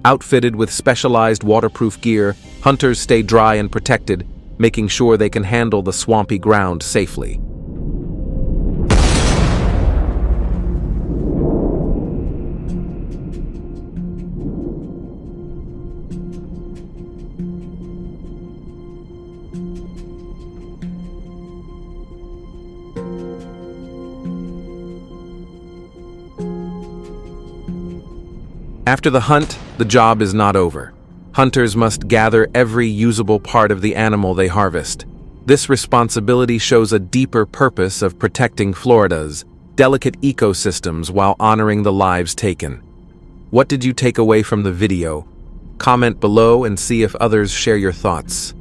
Speaker 1: Outfitted with specialized waterproof gear, hunters stay dry and protected, making sure they can handle the swampy ground safely. After the hunt, the job is not over. Hunters must gather every usable part of the animal they harvest. This responsibility shows a deeper purpose of protecting Florida's delicate ecosystems while honoring the lives taken. What did you take away from the video? Comment below and see if others share your thoughts.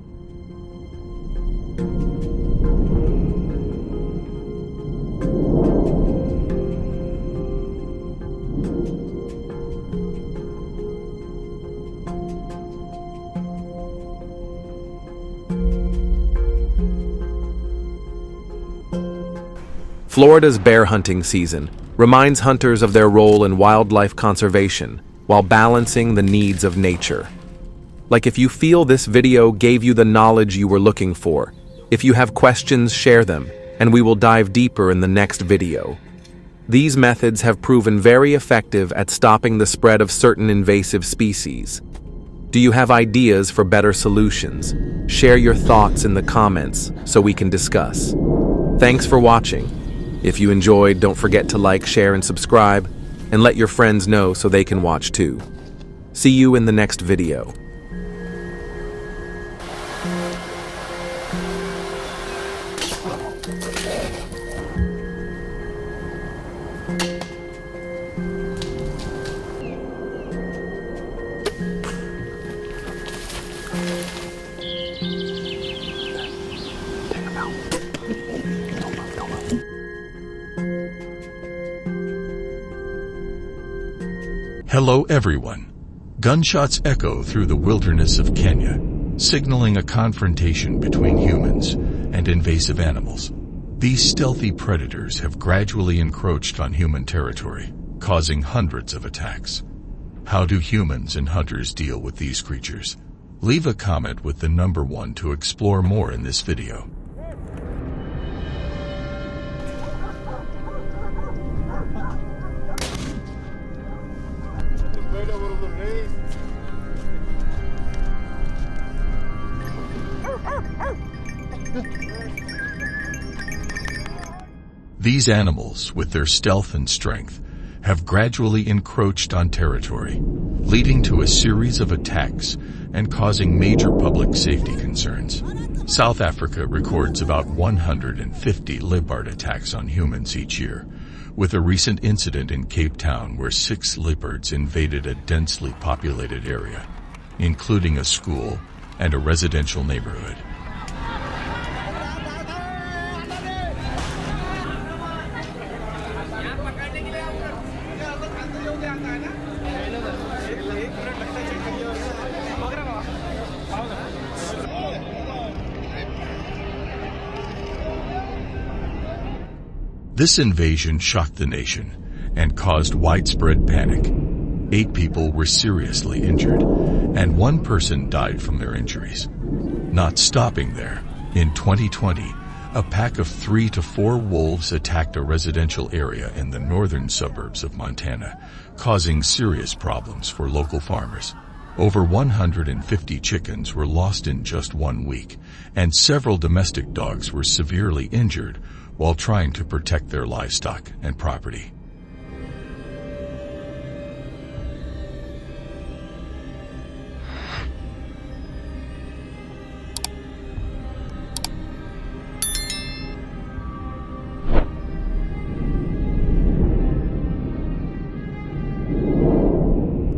Speaker 1: Florida's bear hunting season reminds hunters of their role in wildlife conservation while balancing the needs of nature. Like, if you feel this video gave you the knowledge you were looking for, if you have questions, share them, and we will dive deeper in the next video. These methods have proven very effective at stopping the spread of certain invasive species. Do you have ideas for better solutions? Share your thoughts in the comments so we can discuss. Thanks for watching. If you enjoyed, don't forget to like, share, and subscribe, and let your friends know so they can watch too. See you in the next video.
Speaker 6: Hello everyone. Gunshots echo through the wilderness of Kenya, signaling a confrontation between humans and invasive animals. These stealthy predators have gradually encroached on human territory, causing hundreds of attacks. How do humans and hunters deal with these creatures? Leave a comment with the number 1 to explore more in this video. These animals, with their stealth and strength, have gradually encroached on territory, leading to a series of attacks and causing major public safety concerns. South Africa records about 150 leopard attacks on humans each year, with a recent incident in Cape Town where 6 leopards invaded a densely populated area, including a school and a residential neighborhood. This invasion shocked the nation and caused widespread panic. 8 people were seriously injured, and 1 person died from their injuries. Not stopping there, in 2020, a pack of 3 to 4 wolves attacked a residential area in the northern suburbs of Montana, causing serious problems for local farmers. Over 150 chickens were lost in just 1 week, and several domestic dogs were severely injured while trying to protect their livestock and property.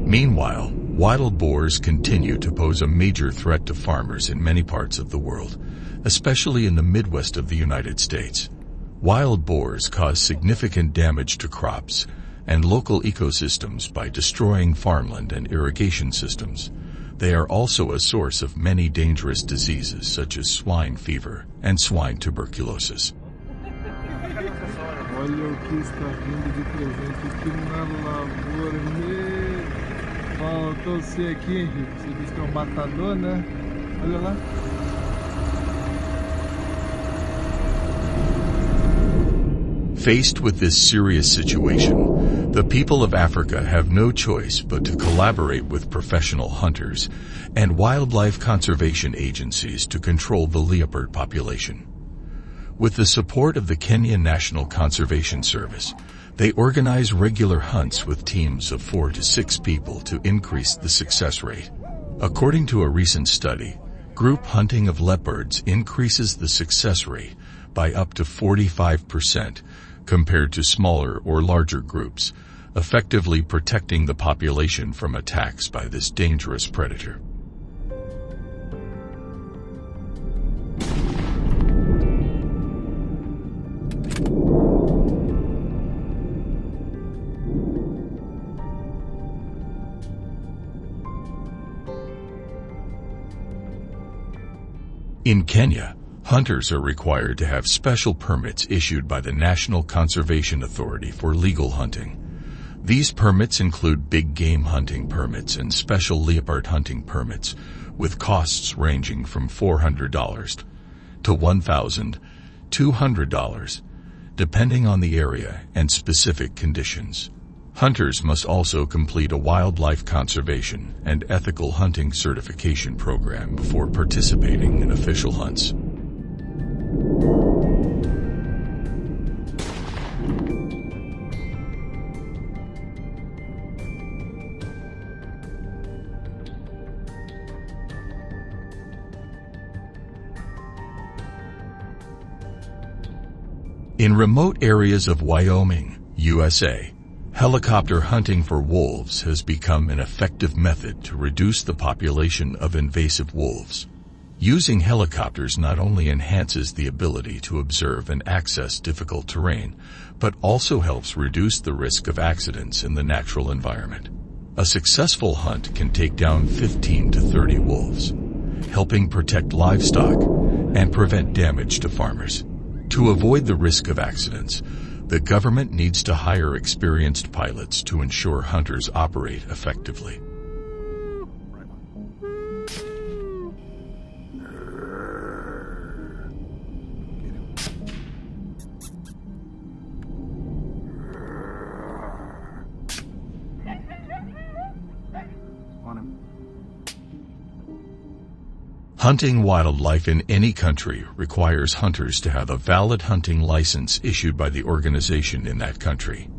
Speaker 6: Meanwhile, wild boars continue to pose a major threat to farmers in many parts of the world, especially in the Midwest of the United States. Wild boars cause significant damage to crops and local ecosystems by destroying farmland and irrigation systems. They are also a source of many dangerous diseases such as swine fever and swine tuberculosis.
Speaker 7: Olha o que está vindo de presente aqui na lavoura, meu. Faltou você aqui, Henrique. Você disse que é matador, né? Olha lá.
Speaker 6: Faced with this serious situation, the people of Africa have no choice but to collaborate with professional hunters and wildlife conservation agencies to control the leopard population. With the support of the Kenya National Conservation Service, They organize regular hunts with teams of 4 to 6 people to increase the success rate. According to a recent study, group hunting of leopards increases the success rate by up to 45% compared to smaller or larger groups, effectively protecting the population from attacks by this dangerous predator. In Kenya, hunters are required to have special permits issued by the National Conservation Authority for legal hunting. These permits include big game hunting permits and special leopard hunting permits, with costs ranging from $400 to $1,200, depending on the area and specific conditions. Hunters must also complete a wildlife conservation and ethical hunting certification program before participating in official hunts. In remote areas of Wyoming, USA, helicopter hunting for wolves has become an effective method to reduce the population of invasive wolves. Using helicopters not only enhances the ability to observe and access difficult terrain, but also helps reduce the risk of accidents in the natural environment. A successful hunt can take down 15 to 30 wolves, helping protect livestock and prevent damage to farmers. To avoid the risk of accidents, the government needs to hire experienced pilots to ensure hunters operate effectively. Hunting wildlife in any country requires hunters to have a valid hunting license issued by the organization in that country.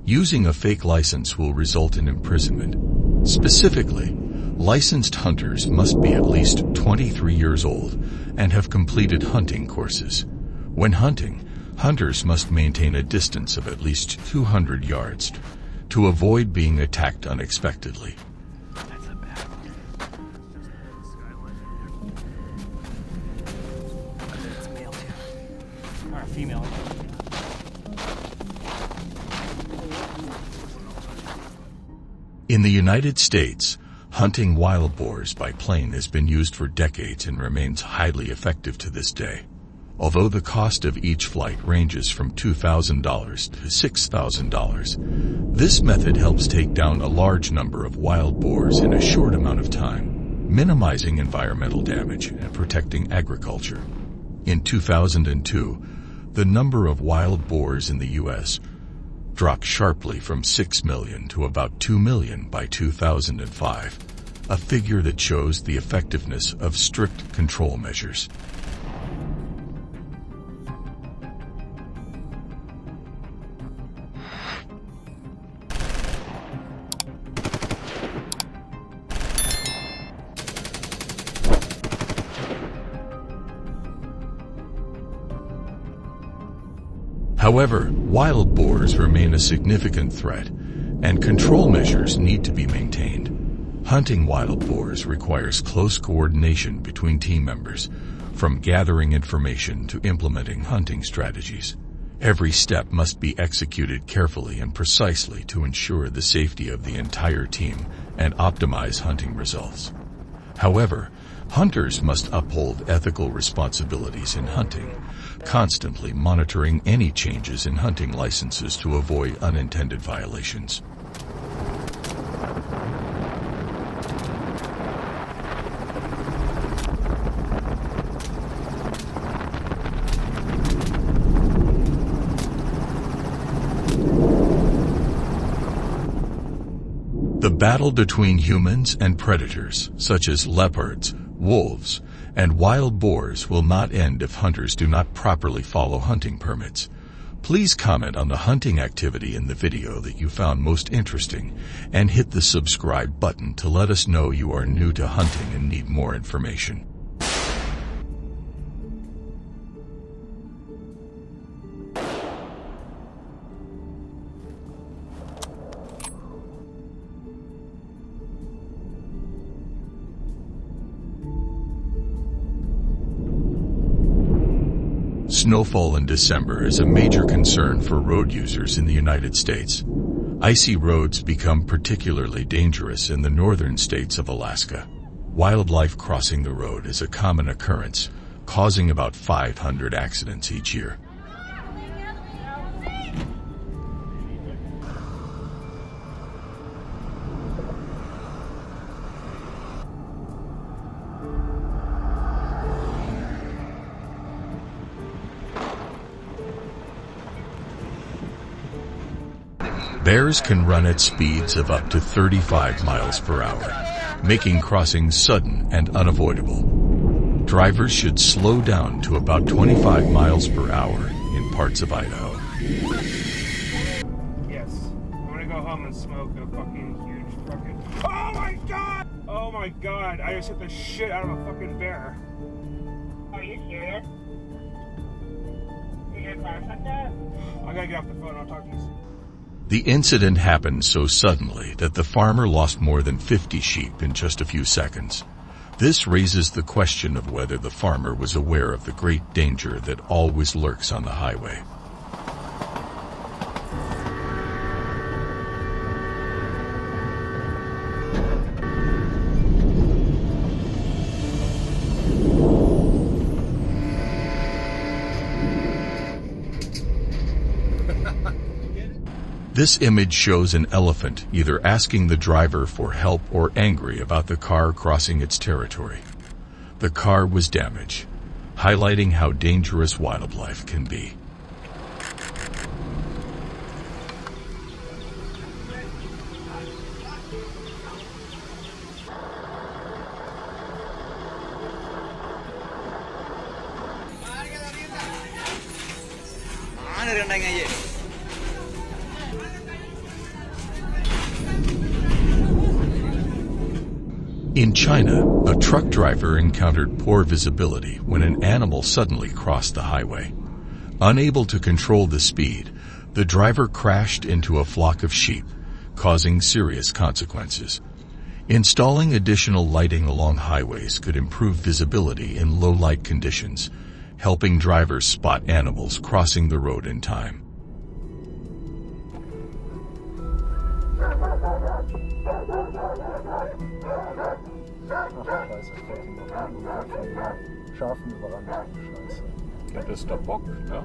Speaker 6: Using a fake license will result in imprisonment. Specifically, licensed hunters must be at least 23 years old and have completed hunting courses. When hunting, hunters must maintain a distance of at least 200 yards to avoid being attacked unexpectedly.
Speaker 5: Female.
Speaker 6: In the United States, hunting wild boars by plane has been used for decades and remains highly effective to this day. Although the cost of each flight ranges from $2,000 to $6,000, this method helps take down a large number of wild boars in a short amount of time, minimizing environmental damage and protecting agriculture. In 2002, the number of wild boars in the U.S. dropped sharply from 6 million to about 2 million by 2005, a figure that shows the effectiveness of strict control measures. However, wild boars remain a significant threat, and control measures need to be maintained. Hunting wild boars requires close coordination between team members, from gathering information to implementing hunting strategies. Every step must be executed carefully and precisely to ensure the safety of the entire team and optimize hunting results. However, hunters must uphold ethical responsibilities in hunting, constantly monitoring any changes in hunting licenses to avoid unintended violations. The battle between humans and predators, such as leopards, wolves, and wild boars will not end if hunters do not properly follow hunting permits. Please comment on the hunting activity in the video that you found most interesting and hit the subscribe button to let us know you are new to hunting and need more information. Snowfall in December is a major concern for road users in the United States. Icy roads become particularly dangerous in the northern states of Alaska. Wildlife crossing the road is a common occurrence, causing about 500 accidents each year. Bears can run at speeds of up to 35 miles per hour, making crossing sudden and unavoidable. Drivers should slow down to about 25 miles per hour in parts of Idaho.
Speaker 8: Yes. I'm gonna go home and smoke a fucking huge fucking... Oh my god! Oh my god, I just hit the shit out of a fucking bear.
Speaker 9: Are you serious? Did your car like that?
Speaker 8: I gotta get off the phone, I'll talk to you soon.
Speaker 6: The incident happened so suddenly that the farmer lost more than 50 sheep in just a few seconds. This raises the question of whether the farmer was aware of the great danger that always lurks on the highway. This image shows an elephant either asking the driver for help or angry about the car crossing its territory. The car was damaged, highlighting how dangerous wildlife can be. In China, a truck driver encountered poor visibility when an animal suddenly crossed the highway. Unable to control the speed, the driver crashed into a flock of sheep, causing serious consequences. Installing additional lighting along highways could improve visibility in low-light conditions, helping drivers spot animals crossing the road in time.
Speaker 7: Schafen überrannt. Scheiße.
Speaker 10: Ja, das ist der Bock, ne?
Speaker 7: Ja.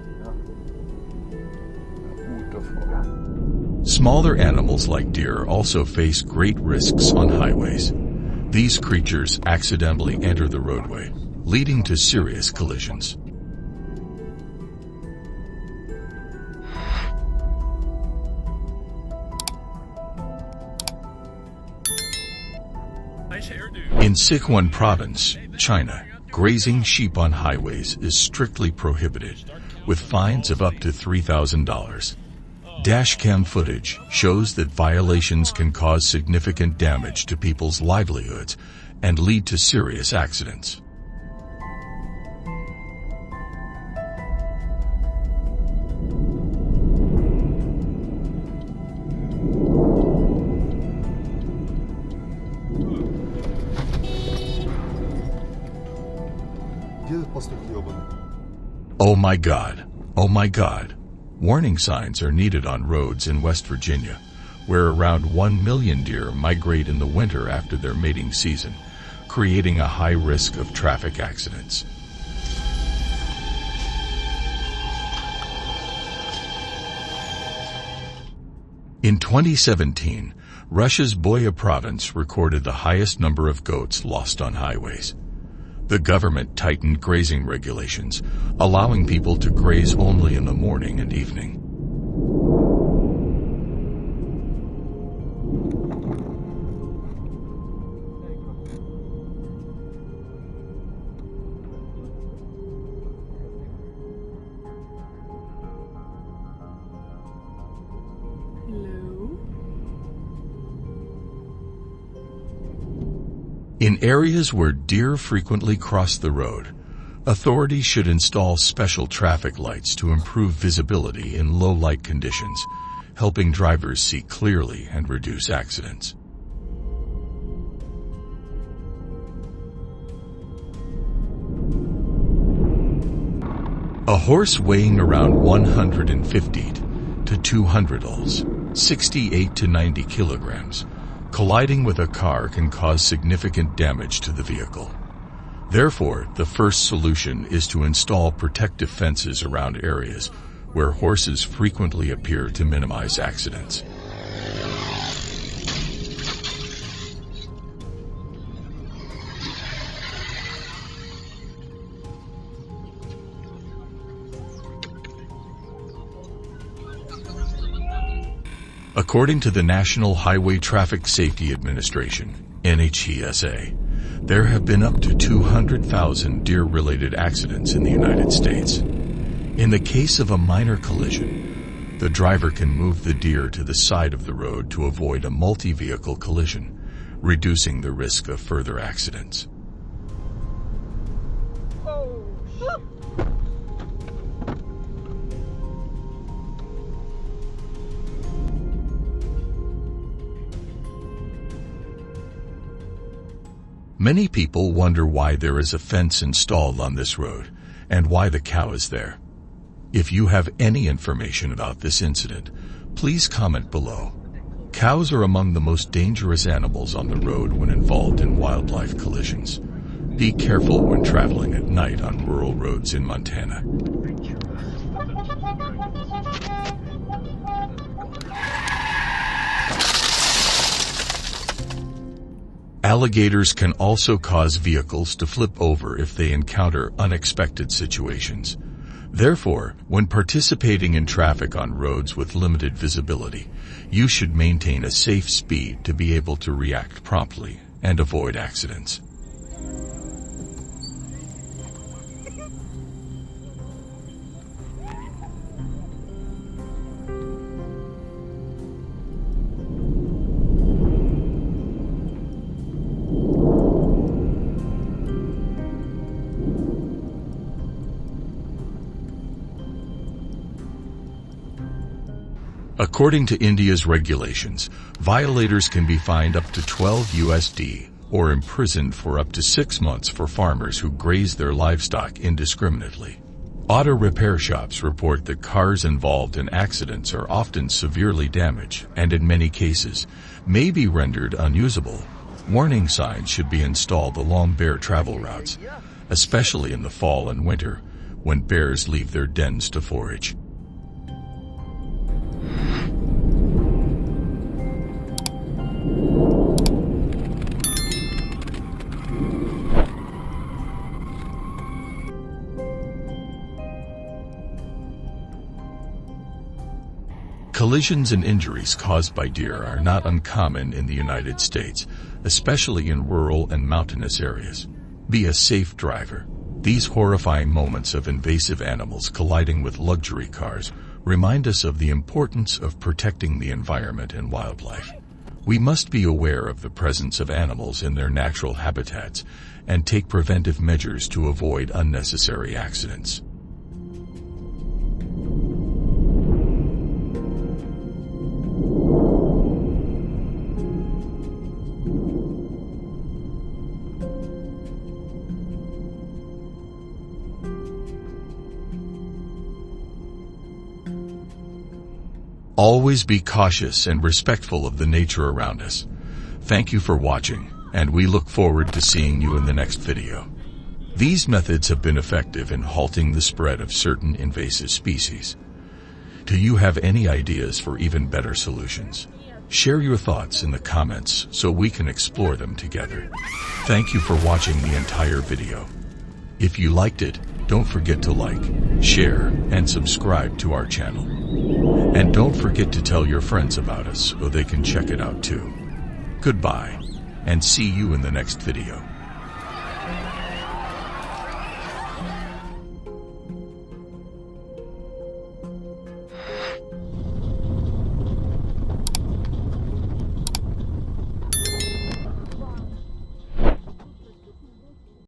Speaker 7: Gut davor.
Speaker 6: Smaller animals like deer also face great risks on highways. These creatures accidentally enter the roadway, leading to serious collisions. In Sichuan province, China, grazing sheep on highways is strictly prohibited, with fines of up to $3,000. Dashcam footage shows that violations can cause significant damage to people's livelihoods and lead to serious accidents. Oh my God, oh my God. Warning signs are needed on roads in West Virginia, where around 1 million deer migrate in the winter after their mating season, creating a high risk of traffic accidents. In 2017, Russia's Boya province recorded the highest number of goats lost on highways. The government tightened grazing regulations, allowing people to graze only in the morning and evening. In areas where deer frequently cross the road, authorities should install special traffic lights to improve visibility in low light conditions, helping drivers see clearly and reduce accidents. A horse weighing around 150 to 200 oz, 68 to 90 kilograms, colliding with a car can cause significant damage to the vehicle. Therefore, the first solution is to install protective fences around areas where horses frequently appear to minimize accidents. According to the National Highway Traffic Safety Administration, NHTSA, there have been up to 200,000 deer-related accidents in the United States. In the case of a minor collision, the driver can move the deer to the side of the road to avoid a multi-vehicle collision, reducing the risk of further accidents. Many people wonder why there is a fence installed on this road and why the cow is there. If you have any information about this incident, please comment below. Cows are among the most dangerous animals on the road when involved in wildlife collisions. Be careful when traveling at night on rural roads in Montana. Alligators can also cause vehicles to flip over if they encounter unexpected situations. Therefore, when participating in traffic on roads with limited visibility, you should maintain a safe speed to be able to react promptly and avoid accidents. According to India's regulations, violators can be fined up to 12 USD or imprisoned for up to 6 months for farmers who graze their livestock indiscriminately. Auto repair shops report that cars involved in accidents are often severely damaged and in many cases may be rendered unusable. Warning signs should be installed along bear travel routes, especially in the fall and winter when bears leave their dens to forage. Collisions and injuries caused by deer are not uncommon in the United States, especially in rural and mountainous areas. Be a safe driver. These horrifying moments of invasive animals colliding with luxury cars remind us of the importance of protecting the environment and wildlife. We must be aware of the presence of animals in their natural habitats and take preventive measures to avoid unnecessary accidents. Always be cautious and respectful of the nature around us. Thank you for watching, and we look forward to seeing you in the next video. These methods have been effective in halting the spread of certain invasive species. Do you have any ideas for even better solutions? Share your thoughts in the comments so we can explore them together. Thank you for watching the entire video. If you liked it, don't forget to like, share, and subscribe to our channel. And don't forget to tell your friends about us so they can check it out too. Goodbye, and see you in the next video.